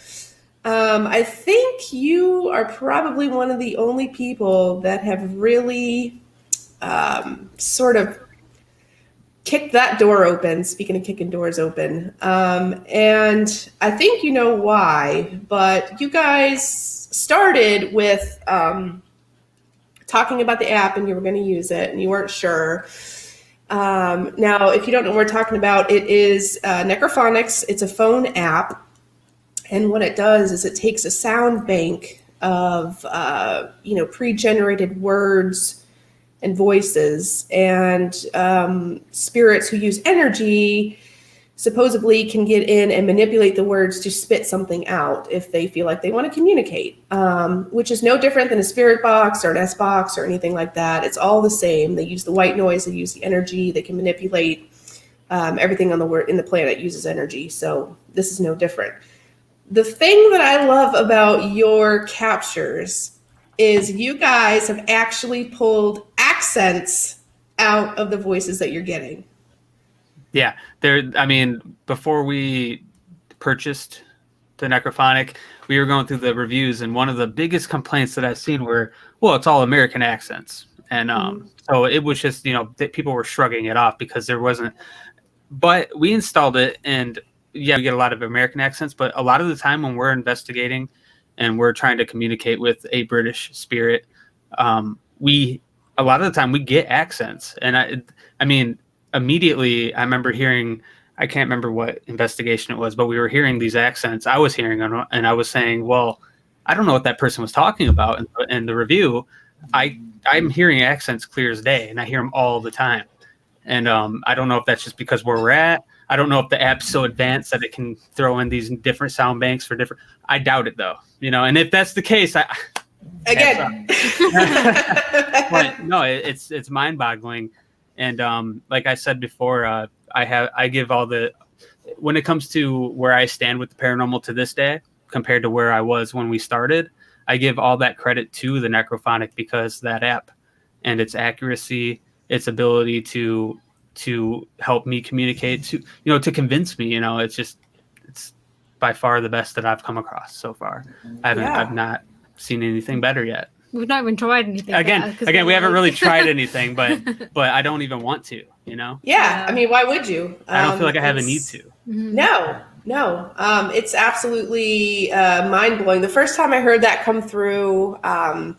I think you are probably one of the only people that have really sort of kicked that door open, speaking of kicking doors open. And I think you know why, but you guys started with talking about the app and you were going to use it and you weren't sure. Now, if you don't know what we're talking about, it is Necrophonics. It's a phone app. And what it does is it takes a sound bank of, pre-generated words and voices, and spirits who use energy supposedly can get in and manipulate the words to spit something out if they feel like they want to communicate, which is no different than a spirit box or an S box or anything like that. It's all the same. They use the white noise, they use the energy, they can manipulate everything on in the planet uses energy. So this is no different. The thing that I love about your captures is you guys have actually pulled accents out of the voices that you're getting. Yeah, before we purchased the Necrophonic, we were going through the reviews, and one of the biggest complaints that I've seen were, well, it's all American accents. And so it was just, that people were shrugging it off because there wasn't. But we installed it, and yeah, we get a lot of American accents, but a lot of the time when we're investigating and we're trying to communicate with a British spirit, a lot of the time we get accents. And immediately I remember hearing, I can't remember what investigation it was, but we were hearing these accents. I was hearing them, and I was saying, well, I don't know what that person was talking about in the review. I'm hearing accents clear as day, and I hear them all the time. And I don't know if that's just because where we're at. I don't know if the app's so advanced that it can throw in these different sound banks for different. I doubt it though, and if that's the case, Again. But no, it's mind-boggling. And like I said before, I give all the, when it comes to where I stand with the paranormal to this day compared to where I was when we started, I give all that credit to the Necrophonic because that app and its accuracy, its ability to help me communicate, to convince me, it's by far the best that I've come across so far. I've not seen anything better yet. We've not even tried anything. Again, we haven't really tried anything, but I don't even want to, Yeah. I mean, why would you? I don't feel like I have a need to. No. It's absolutely mind-blowing. The first time I heard that come through, now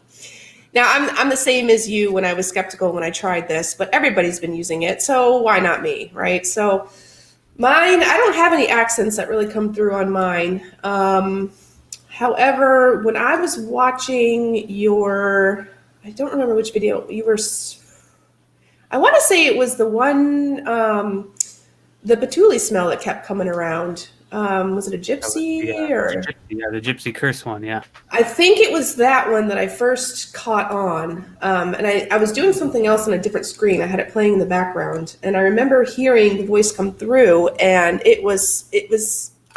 I'm the same as you when I was skeptical when I tried this, but everybody's been using it, so why not me, right? So mine, I don't have any accents that really come through on mine. However, when I was watching I don't remember which video I want to say it was the one, the patchouli smell that kept coming around. Was it a gypsy the gypsy curse one? Yeah. I think it was that one that I first caught on. And I was doing something else on a different screen. I had it playing in the background, and I remember hearing the voice come through, and it was,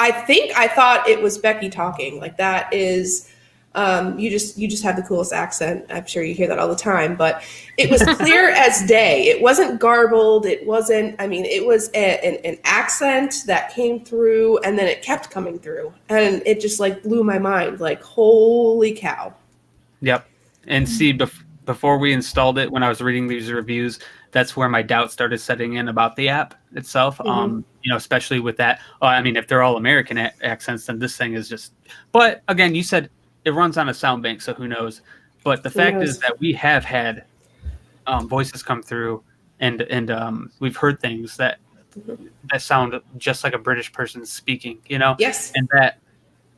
I thought it was Becky talking. Like, that is, you just have the coolest accent. I'm sure you hear that all the time, but it was clear as day. It wasn't garbled. It wasn't, it was an accent that came through, and then it kept coming through, and it just blew my mind. Like, holy cow. Yep. And see, before we installed it, when I was reading these reviews, that's where my doubt started setting in about the app itself. Especially with that. I mean, if they're all American accents, then this thing is just. But again, you said it runs on a sound bank, so who knows? But the fact is that we have had voices come through, and we've heard things that sound just like a British person speaking. Yes. And that.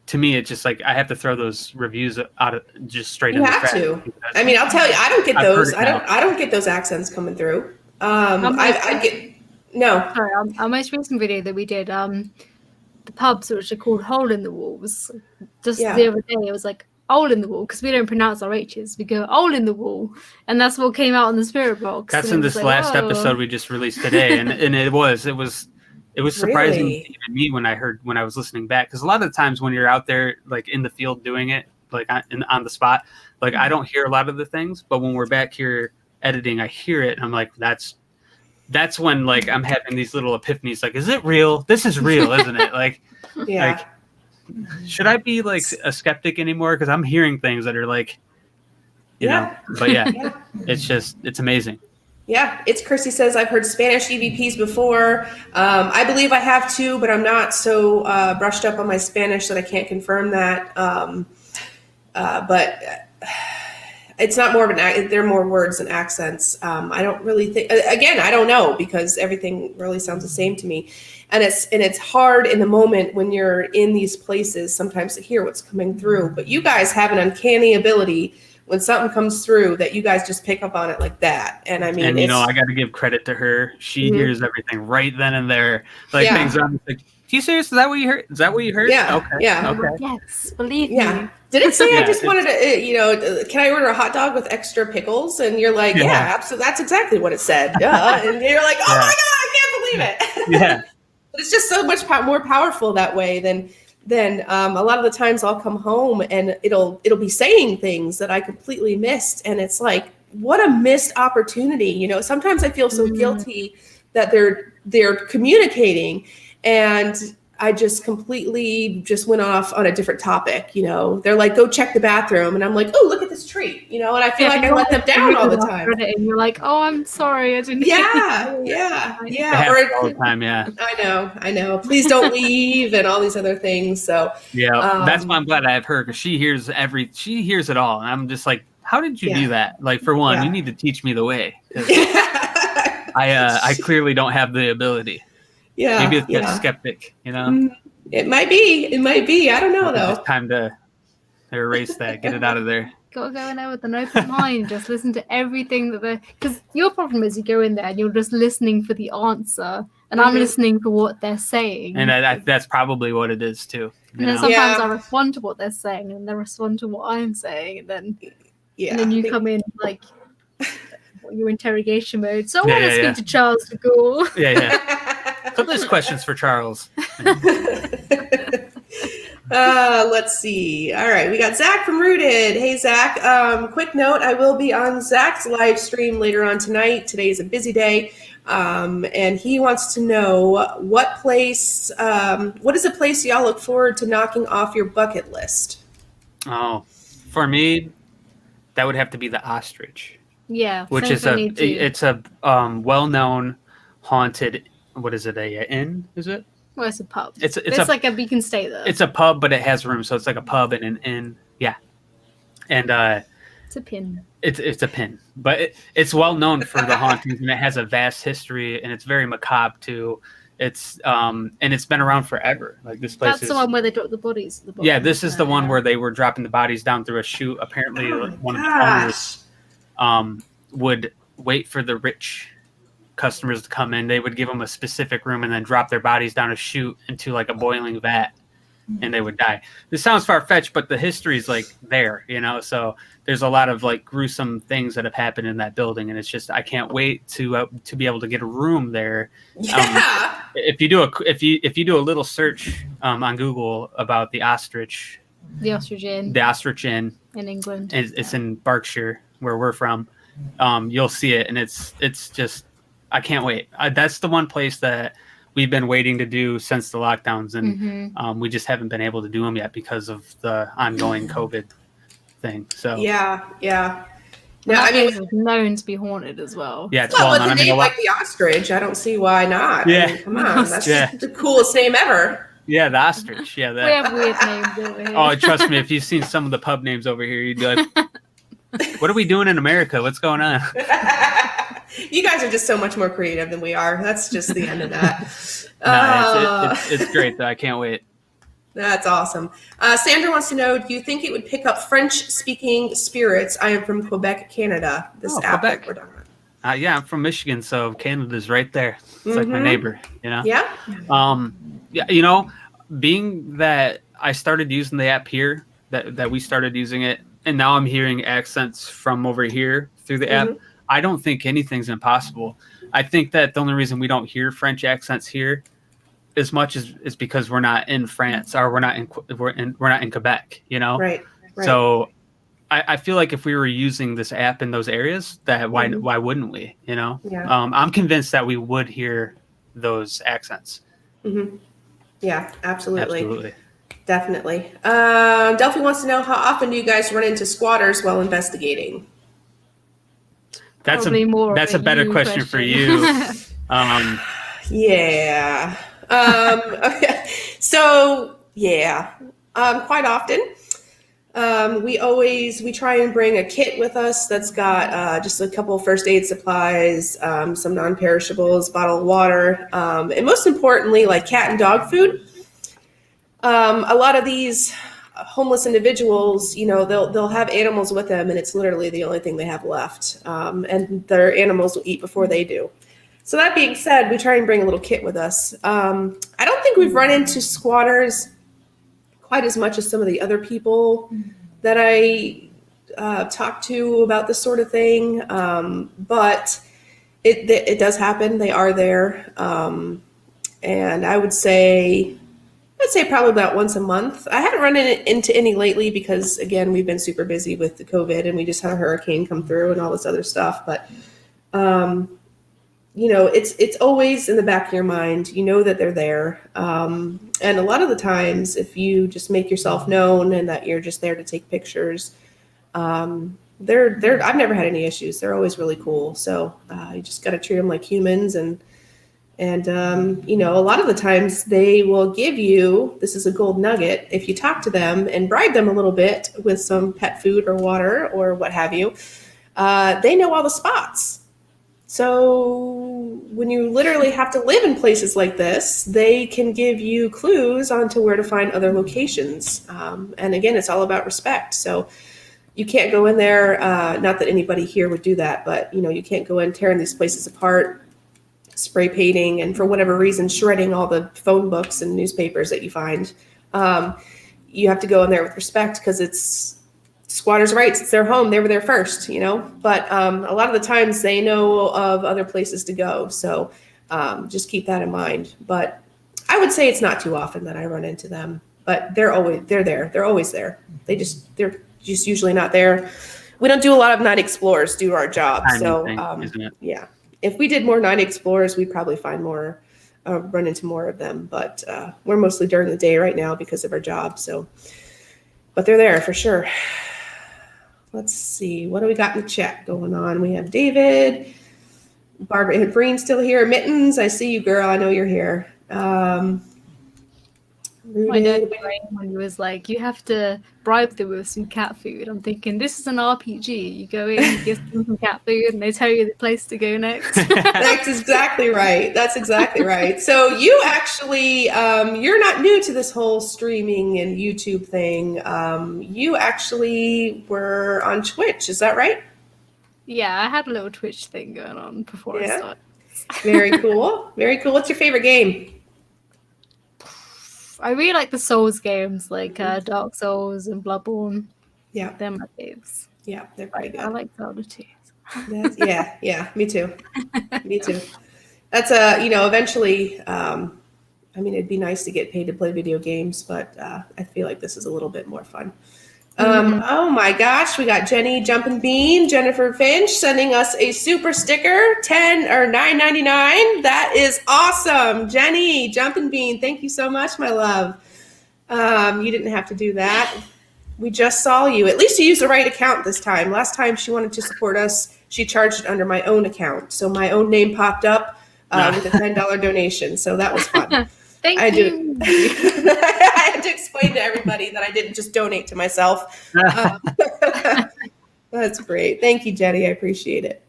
To me, it's just like I have to throw those reviews out of just straight. You have to. I mean, I'll tell you, I don't get those. I don't get those accents coming through. I get no. Sorry, our most recent video that we did, the pubs which are called Hole in the Walls. Just the other day, it was like hole in the wall because we don't pronounce our H's. We go hole in the wall, and that's what came out on the spirit box. That's in this last episode we just released today, and it was surprising to even me when I was listening back, because a lot of the times when you're out there like in the field doing it like on the spot, like I don't hear a lot of the things, but when we're back here editing, I hear it and I'm like, that's when like I'm having these little epiphanies, like, is it real? This is real, isn't it? Like, like, should I be like a skeptic anymore? Because I'm hearing things that are like, you know, but it's amazing. Yeah, it's Kirsty says, I've heard Spanish EVPs before. I believe I have too, but I'm not so brushed up on my Spanish that I can't confirm that. But it's not more of they're more words than accents. I don't really think, again, I don't know, because everything really sounds the same to me. And it's hard in the moment when you're in these places sometimes to hear what's coming through. But you guys have an uncanny ability when something comes through that you guys just pick up on it like that. And I mean, and I got to give credit to her. She hears everything right then and there. Like things I'm like, are you serious? Is that what you heard? Is that what you heard? Yeah. Okay. Yeah. Okay. Yes. Believe me. Did it say I just wanted to, can I order a hot dog with extra pickles? And you're like, absolutely. That's exactly what it said. Duh. And you're like, oh my God, I can't believe it. Yeah. But it's just so much more powerful that way than a lot of the times I'll come home and it'll be saying things that I completely missed. And it's like, what a missed opportunity. Sometimes I feel so guilty that they're communicating, and I just completely went off on a different topic. They're like, go check the bathroom. And I'm like, oh, look at this treat, and I feel like I let them down all the time. And you're like, oh, I'm sorry. I didn't. Yeah. Or all the time. Yeah. I know. Please don't leave and all these other things. So that's why I'm glad I have her, because she hears it all. And I'm just like, how did you do that? Like, for one, you need to teach me the way. I clearly don't have the ability. Yeah. Maybe it's a skeptic, It might be. I don't know, though. It's time to erase that. Get it out of there. Gotta go in there with an open mind. Just listen to everything because your problem is you go in there and you're just listening for the answer, and I'm listening for what they're saying. And that's probably what it is too. And then sometimes I respond to what they're saying, and they respond to what I'm saying, and then you come in like your interrogation mode. So I want to speak to Charles de Gaulle. So there's questions for Charles. Let's see. All right, we got Zach from Rooted. Hey, Zach. Quick note: I will be on Zach's live stream later on tonight. Today's a busy day, and he wants to know what is a place y'all look forward to knocking off your bucket list? Oh, for me, that would have to be the Ostrich. Yeah, which is a well-known haunted. What is it? A inn? Is it? Well, it's a pub. It's like you can stay there. It's a pub, but it has rooms, so it's like a pub and an inn. Yeah, and it's a pin. It's a pin, but it's well known for the hauntings, and it has a vast history, and it's very macabre too. It's and it's been around forever. Like this place. That's the one where they drop the bodies. This is the one where they were dropping the bodies down through a chute. Apparently, one of the owners would wait for the rich customers to come in. They would give them a specific room and then drop their bodies down a chute into like a boiling vat, and they would die. This sounds far-fetched, but the history is like there, so there's a lot of like gruesome things that have happened in that building, and it's just I can't wait to be able to get a room there. If you do a little search on Google about the Ostrich Inn in England, it's in Berkshire where we're from. You'll see it, and it's just I can't wait. That's the one place that we've been waiting to do since the lockdowns, and we just haven't been able to do them yet because of the ongoing COVID thing. So No, that I mean, place is known to be haunted as well. Yeah, it's well, well with known. a I mean, name like the ostrich, I don't see why not. I Yeah. mean, come on, that's Yeah. the coolest name ever. Yeah, the ostrich. Yeah, We that. have weird names over here. Oh, trust me, if you've seen some of the pub names over here, you'd be like, "What are we doing in America? What's going on?" You guys are just so much more creative than we are. That's just the end of that. No, it's great though. I can't wait. That's awesome. Sandra wants to know, do you think it would pick up French-speaking spirits? I am from Quebec, Canada. This app Quebec. that we're talking about. Yeah, I'm from Michigan, so Canada's right there. It's like my neighbor, you know. Yeah. Yeah, you know, being that I started using the app here, that we started using it, and now I'm hearing accents from over here through the app. I don't think anything's impossible. I think that the only reason we don't hear French accents here as much is because we're not in France or we're not in Quebec, you know. Right. So I feel like if we were using this app in those areas, that why wouldn't we? You know. Yeah. I'm convinced that we would hear those accents. Yeah, absolutely. Absolutely. Definitely. Delphi wants to know, how often do you guys run into squatters while investigating? That's Probably more a better question for you. Yeah. Okay. So yeah, quite often. We try and bring a kit with us that's got just a couple of first aid supplies, some non-perishables, bottle of water, and most importantly, like cat and dog food. A lot of these homeless individuals, you know, they'll have animals with them, and it's literally the only thing they have left. And their animals will eat before they do. So that being said, we try and bring a little kit with us. I don't think we've run into squatters quite as much as some of the other people that I talk to about this sort of thing. But it does happen. They are there. And I would say probably about once a month. I haven't run into any lately because, again, we've been super busy with the COVID and we just had a hurricane come through and all this other stuff. But, you know, it's always in the back of your mind. You know that they're there. And a lot of the times, if you just make yourself known and that you're just there to take pictures, I've never had any issues. They're always really cool. So you just got to treat them like humans. And you know, a lot of the times they will give you, this is a gold nugget, if you talk to them and bribe them a little bit with some pet food or water or what have you, they know all the spots. So when you literally have to live in places like this, they can give you clues onto where to find other locations. And again, it's all about respect. So you can't go in there, not that anybody here would do that, but you know, you can't go in tearing these places apart, spray painting, and for whatever reason, shredding all the phone books and newspapers that you find. You have to go in there with respect because it's squatters' rights. It's their home. They were there first, you know. But a lot of the times they know of other places to go. So just keep that in mind. But I would say it's not too often that I run into them. But they're there. They're always there. They're just usually not there. We don't do a lot of night explorers due to our job. So yeah. If we did more night explorers, we'd probably find more, run into more of them. But we're mostly during the day right now because of our job. So, but they're there for sure. Let's see. What do we got in the chat going on? We have David, Barbara Breen still here. Mittens, I see you, girl. I know you're here. I know when he was like, you have to bribe them with some cat food. I'm thinking, this is an RPG. You go in, you give them some cat food, and they tell you the place to go next. That's exactly right. That's exactly right. So you actually, you're not new to this whole streaming and YouTube thing. You actually were on Twitch. Is that right? Yeah, I had a little Twitch thing going on before I started. Very cool. Very cool. What's your favorite game? I really like the Souls games, like Dark Souls and Bloodborne. Yeah. They're my faves. Yeah, they're pretty good. I like Zelda too. Yeah, me too. Me too. That's eventually, I mean, it'd be nice to get paid to play video games, but I feel like this is a little bit more fun. Oh my gosh, we got Jenny Jumpin' Bean, Jennifer Finch sending us a super sticker, $10 or $9.99. That is awesome. Jenny Jumpin' Bean, thank you so much, my love. You didn't have to do that. We just saw you. At least you used the right account this time. Last time she wanted to support us, she charged it under my own account. So my own name popped up with a $10 donation. So that was fun. Thank you. I had to explain to everybody that I didn't just donate to myself. That's great. Thank you, Jenny. I appreciate it.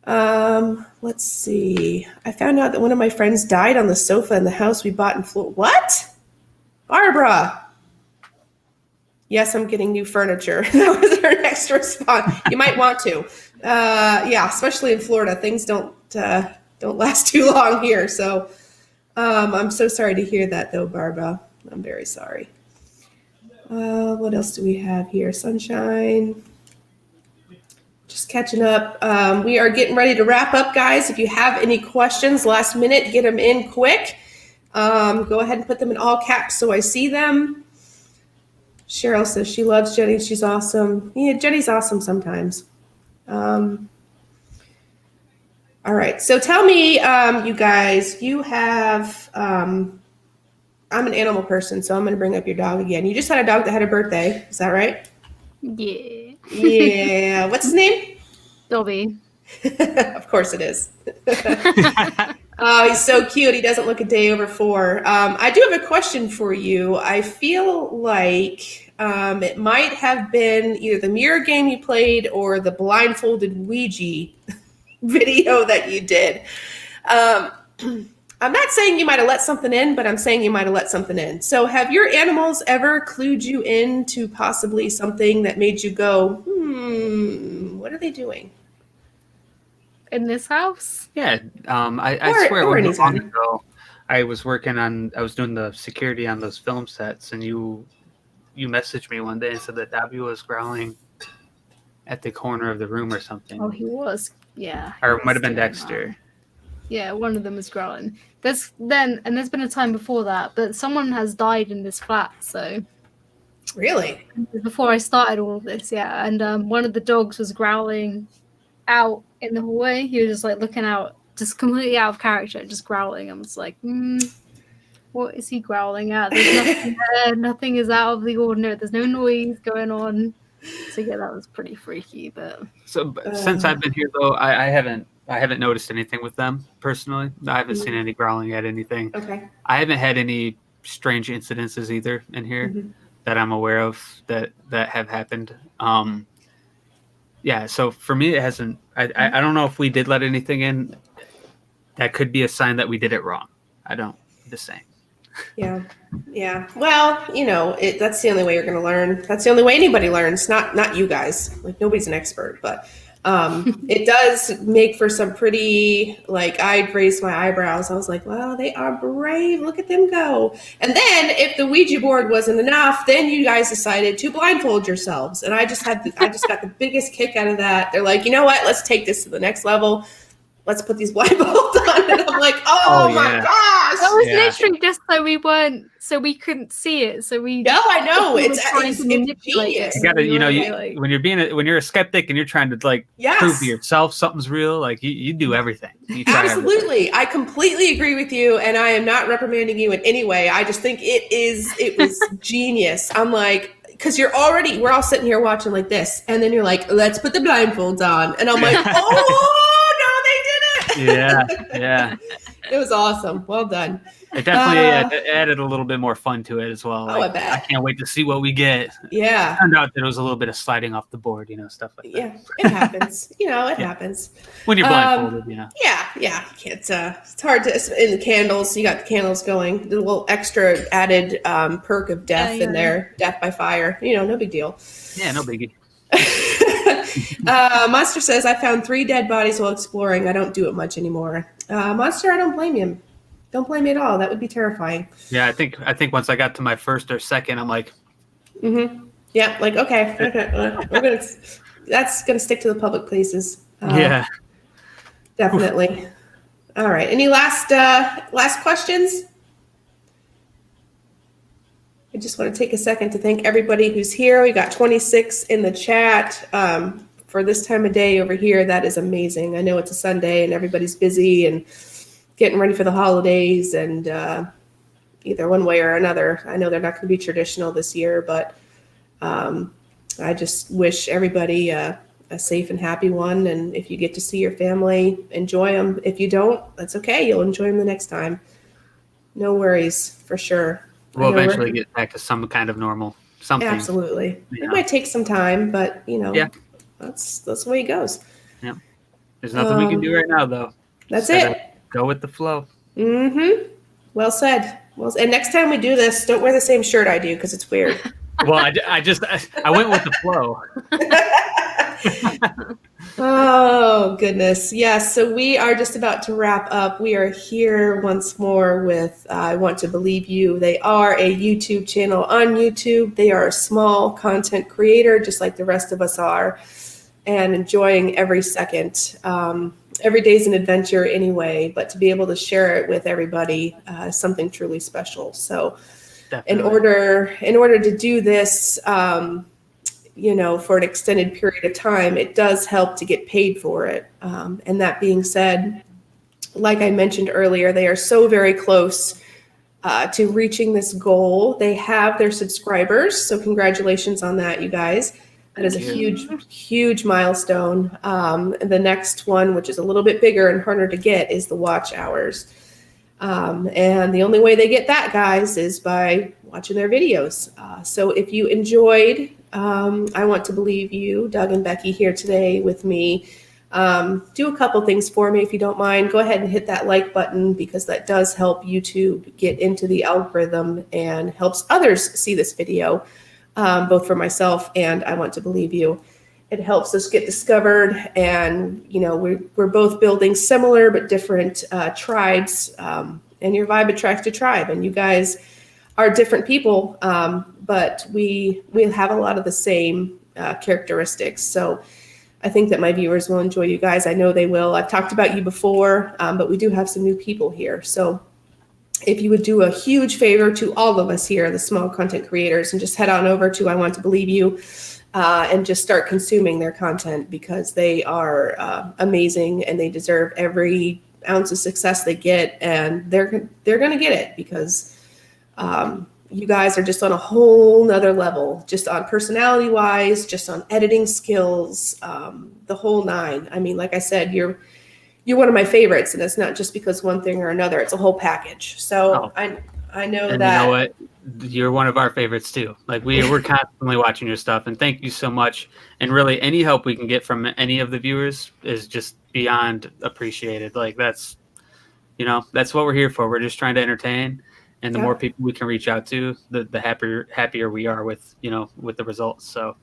Let's see. I found out that one of my friends died on the sofa in the house we bought in Florida. What? Barbara. Yes, I'm getting new furniture. That was her next response. You might want to. Yeah, especially in Florida. Things don't last too long here. So I'm so sorry to hear that, though, Barbara. I'm very sorry. What else do we have here? Sunshine. Just catching up. We are getting ready to wrap up, guys. If you have any questions, last minute, get them in quick. Go ahead and put them in all caps so I see them. Cheryl says she loves Jenny. She's awesome. Yeah, Jenny's awesome sometimes. All right. So tell me, you guys, you have, I'm an animal person, so I'm going to bring up your dog again. You just had a dog that had a birthday. Is that right? Yeah. Yeah. What's his name? Dobby. Of course it is. Oh, he's so cute. He doesn't look a day over 4. I do have a question for you. I feel like it might have been either the mirror game you played or the blindfolded Ouija video that you did. I'm not saying you might have let something in, but I'm saying you might have let something in. So have your animals ever clued you in to possibly something that made you go, what are they doing? In this house? Yeah, I swear or it was long anytime. ago. I was doing the security on those film sets, and you messaged me one day and said that Dobby was growling at the corner of the room or something. Oh, he was. Yeah. Or it might have been Dexter. Yeah, one of them was growling. There's been a time before that, but someone has died in this flat, so Really? before I started all of this, yeah. And one of the dogs was growling out in the hallway. He was just like looking out, just completely out of character, just growling. I was like, what is he growling at? There's nothing there. Nothing is out of the ordinary. There's no noise going on. So yeah, that was pretty freaky. But Since I've been here, though, I haven't noticed anything with them personally. I haven't seen any growling at anything. Okay. I haven't had any strange incidences either in here that I'm aware of that have happened. Yeah, so for me, it hasn't. I don't know if we did let anything in. That could be a sign that we did it wrong. I don't. Just saying. Yeah. Well, that's the only way you're going to learn. That's the only way anybody learns. Not you guys. Like nobody's an expert, but it does make for some pretty. Like I raised my eyebrows. I was like, "Well, they are brave. Look at them go!" And then, if the Ouija board wasn't enough, then you guys decided to blindfold yourselves, and I just got the biggest kick out of that. They're like, "You know what? Let's take this to the next level. Let's put these blindfolds on." And I'm like, oh my gosh. That was literally just so we couldn't see it. So we. No, I know. It's genius. You gotta, when you're a skeptic and you're trying to prove to yourself something's real, like you do everything. You try Absolutely. Everything. I completely agree with you, and I am not reprimanding you in any way. I just think it was genius. I'm like, because we're all sitting here watching like this, and then you're like, let's put the blindfolds on. And I'm like, oh, no, they did it. Yeah. It was awesome. Well done. It definitely added a little bit more fun to it as well. I bet. I can't wait to see what we get. Yeah. It turned out there was a little bit of sliding off the board, stuff like that. Yeah, it happens. It happens. When you're blindfolded, Yeah. It's hard to, in the candles, you got the candles going, the little extra added perk of death in there, death by fire, no big deal. Yeah, no biggie. Monster says, I found 3 dead bodies while exploring. I don't do it much anymore. Monster, I don't blame you. Don't blame me at all. That would be terrifying. Yeah, I think once I got to my first or second, I'm like, yeah, like okay, that's gonna stick to the public places. Yeah, definitely. All right. Any last questions? I just want to take a second to thank everybody who's here. We got 26 in the chat for this time of day over here. That is amazing. I know it's a Sunday and everybody's busy and getting ready for the holidays, and either one way or another. I know they're not going to be traditional this year, but I just wish everybody a safe and happy one. And if you get to see your family, enjoy them. If you don't, that's okay. You'll enjoy them the next time. No worries, for sure. We'll eventually get back to some kind of normal something. Absolutely. It might take some time, but that's the way it goes. Yeah. There's nothing we can do right now, though. That's it. Go with the flow. Mm-hmm. Well said. And next time we do this, don't wear the same shirt I do because it's weird. Well, I went with the flow. Oh, goodness. Yes. So we are just about to wrap up. We are here once more with I Want to Believe You. They are a YouTube channel on YouTube. They are a small content creator, just like the rest of us are, and enjoying every second. Every day's an adventure anyway, but to be able to share it with everybody is something truly special. So in order to do this, for an extended period of time, it does help to get paid for it. And that being said, like I mentioned earlier, they are so very close to reaching this goal. They have their subscribers. So congratulations on that, you guys. That is a huge, huge milestone. The next one, which is a little bit bigger and harder to get, is the watch hours. And the only way they get that, guys, is by watching their videos. So if you enjoyed I Want to Believe You, Doug and Becky here today with me, do a couple things for me if you don't mind. Go ahead and hit that like button because that does help YouTube get into the algorithm and helps others see this video. Both for myself and I Want to Believe You. It helps us get discovered, and we're both building similar but different tribes, and your vibe attracts your tribe, and you guys are different people, but we have a lot of the same characteristics. So I think that my viewers will enjoy you guys. I know they will. I've talked about you before, but we do have some new people here. So if you would do a huge favor to all of us here, the small content creators, and just head on over to I Want to Believe You and just start consuming their content because they are amazing and they deserve every ounce of success they get, and they're going to get it because you guys are just on a whole nother level, just on personality wise, just on editing skills, the whole nine. I mean, like I said, you're one of my favorites, and it's not just because one thing or another, it's a whole package. So I know and that. You know what? You're one of our favorites too. Like we're constantly watching your stuff, and thank you so much. And really any help we can get from any of the viewers is just beyond appreciated. Like that's what we're here for. We're just trying to entertain, and the more people we can reach out to, the happier we are with the results. So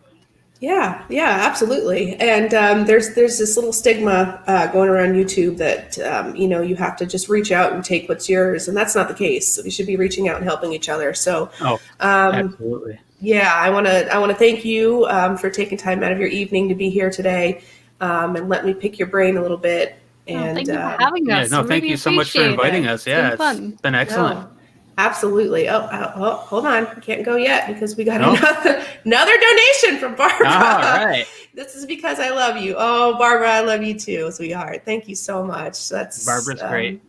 Yeah, absolutely. And there's this little stigma going around YouTube that you have to just reach out and take what's yours, and that's not the case. We should be reaching out and helping each other. So, absolutely. Yeah, I want to thank you for taking time out of your evening to be here today, and let me pick your brain a little bit. And thank you for having us. Thank you so much for inviting us. It's been excellent. No. Absolutely. Oh, hold on. We can't go yet because we got another donation from Barbara. All right. This is because I love you. Oh, Barbara, I love you too, sweetheart. Thank you so much. Barbara's great.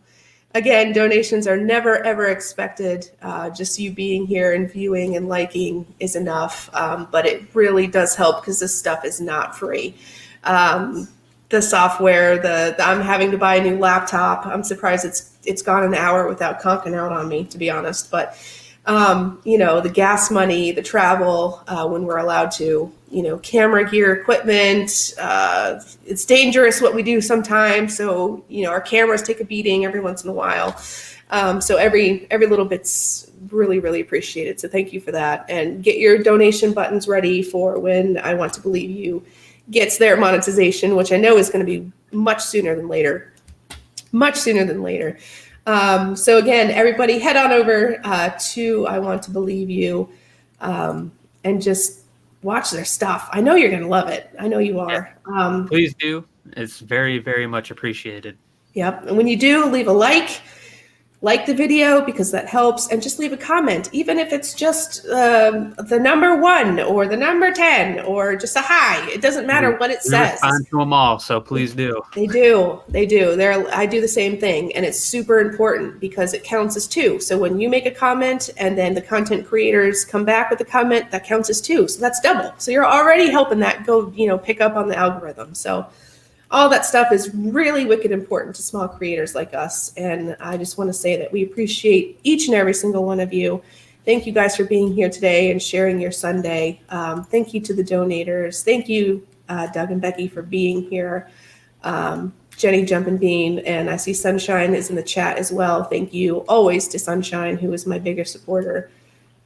Again, donations are never, ever expected. Just you being here and viewing and liking is enough. But it really does help because this stuff is not free. The software, I'm having to buy a new laptop. I'm surprised it's gone an hour without conking out on me, to be honest. But the gas money, the travel when we're allowed to, camera gear, equipment. It's dangerous what we do sometimes. So our cameras take a beating every once in a while. So every little bit's really, really appreciated. So thank you for that, and get your donation buttons ready for when I Want to Believe You gets their monetization, which I know is going to be much sooner than later. So again, everybody head on over to I Want to Believe You and just watch their stuff. I know you're going to love it. I know you are. Please do. It's very, very much appreciated. Yep. And when you do, leave a like, like the video because that helps, and just leave a comment, even if it's just the number 1 or the number 10 or just a hi. It doesn't matter what it We says. respond to them all, so please do. They do. I do the same thing, and it's super important because it counts as 2. So when you make a comment and then the content creators come back with a comment, that counts as 2. So that's double. So you're already helping that go, pick up on the algorithm. So all that stuff is really wicked important to small creators like us. And I just want to say that we appreciate each and every single one of you. Thank you guys for being here today and sharing your Sunday. Thank you to the donators. Thank you, Doug and Becky, for being here. Jenny Jumpin' Bean, and I see Sunshine is in the chat as well. Thank you always to Sunshine, who is my biggest supporter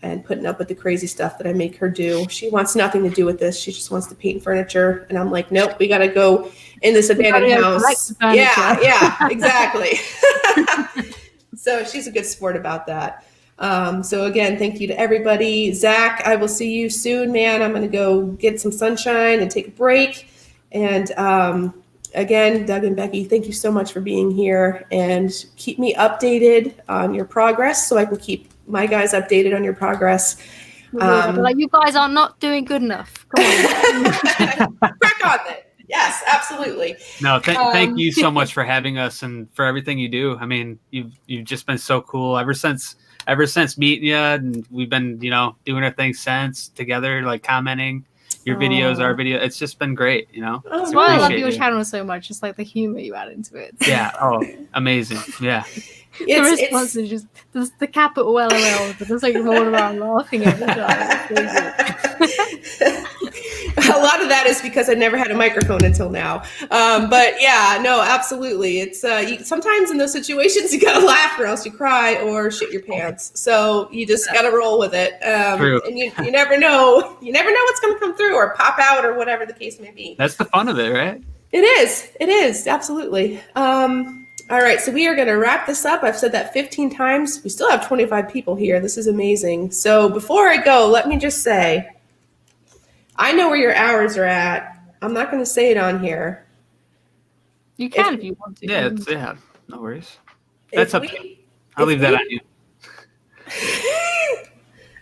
and putting up with the crazy stuff that I make her do. She wants nothing to do with this. She just wants to paint furniture. And I'm like, nope, we got to go in this abandoned house. Yeah, exactly. So she's a good sport about that. So again, thank you to everybody. Zach, I will see you soon, man. I'm going to go get some sunshine and take a break. And again, Doug and Becky, thank you so much for being here, and keep me updated on your progress so I can keep my guys updated on your progress. Like, you guys are not doing good enough. Come on. Crack on then. Yes, absolutely. No, thank you so much for having us and for everything you do. I mean, you've just been so cool ever since meeting you, and we've been, doing our thing since together, like commenting your videos, our video. It's just been great, That's why I love your channel so much. It's like the humor you add into it. Yeah. Oh, amazing. Yeah. The response is just the capital LOL, but there's like rolling around laughing every time. A lot of that is because I never had a microphone until now. But yeah, no, absolutely. It's sometimes in those situations you gotta laugh or else you cry or shit your pants. So you just gotta roll with it. True. And you never know. You never know what's gonna come through or pop out or whatever the case may be. That's the fun of it, right? It is absolutely. All right, so we are going to wrap this up. I've said that 15 times. We still have 25 people here. This is amazing. So before I go, let me just say, I know where your hours are at. I'm not going to say it on here. You can if you want to. Yeah, no worries. That's up to you. I'll leave that on you.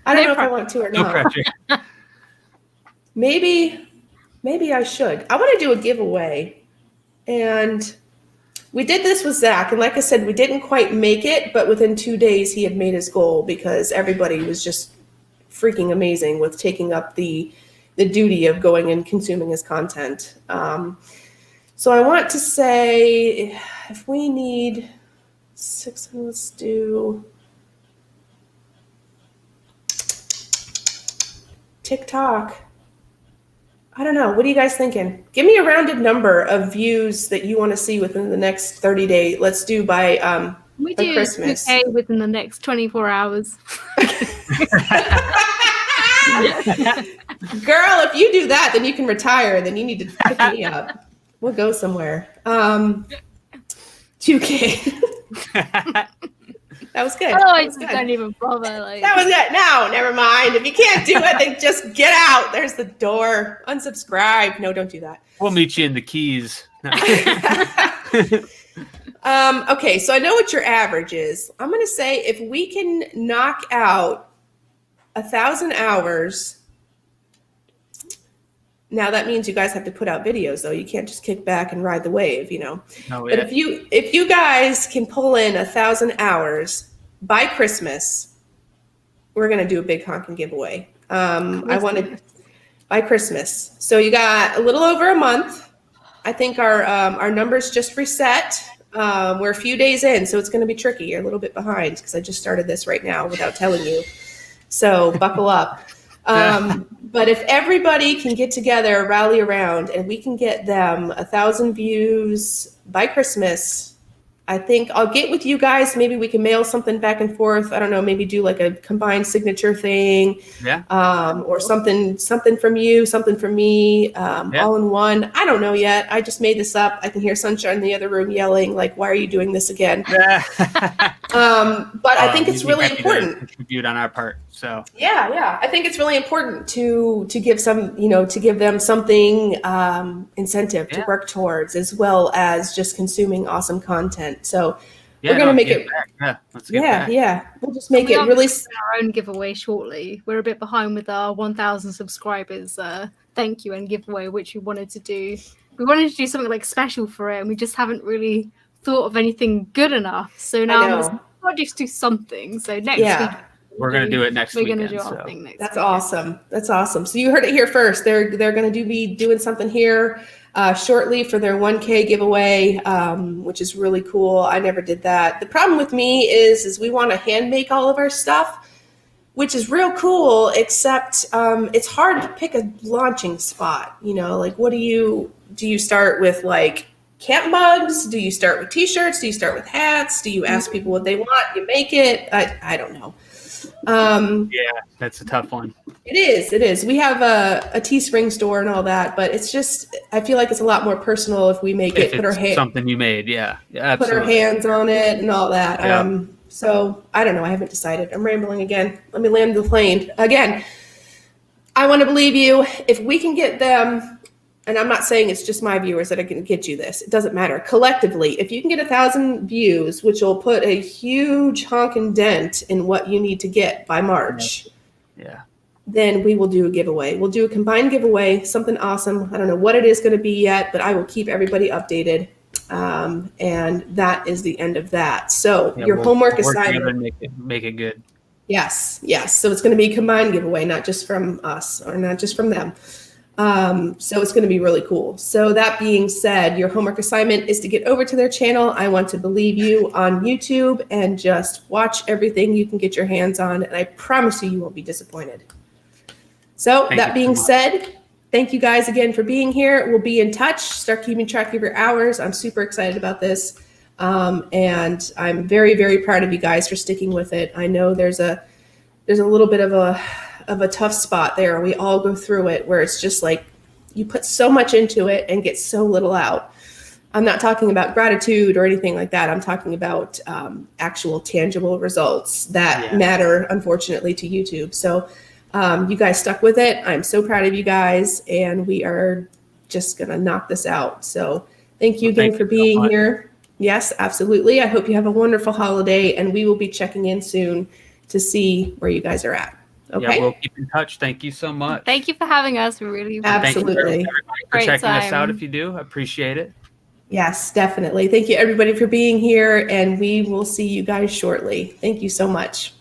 I don't know if I want to or not. No pressure. Maybe I should. I want to do a giveaway. And we did this with Zach, and like I said, we didn't quite make it, but within 2 days he had made his goal because everybody was just freaking amazing with taking up the duty of going and consuming his content. So I want to say, if we need 6, let's do TikTok. I don't know. What are you guys thinking? Give me a rounded number of views that you want to see within the next 30 days. Let's do by Christmas. Okay, within the next 24 hours. Girl, if you do that, then you can retire. Then you need to pick me up. We'll go somewhere. 2K. That was good. Oh, I just don't even bother. That was good. No, never mind. If you can't do it, then just get out. There's the door. Unsubscribe. No, don't do that. We'll meet you in the Keys. Okay, so I know what your average is. I'm going to say if we can knock out 1,000 hours. Now that means you guys have to put out videos, though. You can't just kick back and ride the wave, No, But if you guys can pull in 1,000 hours by Christmas, we're gonna do a big honking giveaway. I wanted by Christmas. So you got a little over a month. I think our numbers just reset. We're a few days in, so it's gonna be tricky. You're a little bit behind because I just started this right now without telling you. So buckle up. But if everybody can get together, rally around, and we can get them 1,000 views by Christmas, I think I'll get with you guys. Maybe we can mail something back and forth. I don't know, maybe do like a combined signature thing. Yeah. Or something from you, something from me, all in one. I don't know yet. I just made this up. I can hear Sunshine in the other room yelling, like, why are you doing this again? But I think it's really important to contribute on our part. So yeah. I think it's really important to give to give them something incentive to work towards, as well as just consuming awesome content. So Yeah, We're gonna make get it. back. Yeah, let's get Yeah, back. yeah. We'll just make We it are really. doing our own giveaway shortly. We're a bit behind with our 1,000 subscribers. Thank you and giveaway, which we wanted to do. We wanted to do something like special for it, and we just haven't really thought of anything good enough. So I now I'm know. I'll just do something. So next week Yeah, We're gonna do it next we're weekend. gonna do our So thing next. that's weekend. awesome. That's awesome. So you heard it here first. They're gonna be doing something here shortly for their 1K giveaway, which is really cool. I never did that. The problem with me is we want to hand make all of our stuff, which is real cool, except it's hard to pick a launching spot. You know, like what do you start with, like camp mugs? Do you start with t-shirts? Do you start with hats? Do you ask people what they want? You make it? I don't know. yeah, that's a tough one. It is. We have a Teespring store and all that, but it's just, I feel like it's a lot more personal if we make If it, put our it's something you made, yeah, put our absolutely. hands on it and all that. Yeah. So I don't know. I haven't decided. I'm rambling again. Let me land the plane again. I want to believe you. If we can get them, and I'm not saying it's just my viewers that are going to get you this. It doesn't matter. Collectively, if you can get 1,000 views, which will put a huge honking dent in what you need to get by March, Yeah. then we will do a giveaway. We'll do a combined giveaway, something awesome. I don't know what it is going to be yet, but I will keep everybody updated. And that is the end of that. So Yeah, your we'll homework work together assignment. and make it good. Yes. So it's going to be a combined giveaway, not just from us or not just from them. So it's going to be really cool. So that being said, your homework assignment is to get over to their channel. I want to believe you on YouTube and just watch everything you can get your hands on. And I promise you won't be disappointed. So Thank that you being so much. said, thank you guys again for being here. We'll be in touch. Start keeping track of your hours. I'm super excited about this. And I'm very, very proud of you guys for sticking with it. I know there's a little bit of a tough spot there. We all go through it where it's just like you put so much into it and get so little out. I'm not talking about gratitude or anything like that. I'm talking about actual tangible results that matter, unfortunately, to YouTube. So you guys stuck with it. I'm so proud of you guys, and we are just going to knock this out. So thank you again for being here. Yes, absolutely. I hope you have a wonderful holiday, and we will be checking in soon to see where you guys are at. Okay. Yeah, we'll keep in touch. Thank you so much. Thank you for having us. We really Absolutely. Thank you for Great checking us time. out. If you do, I appreciate it. Yes, definitely. Thank you everybody for being here, and we will see you guys shortly. Thank you so much.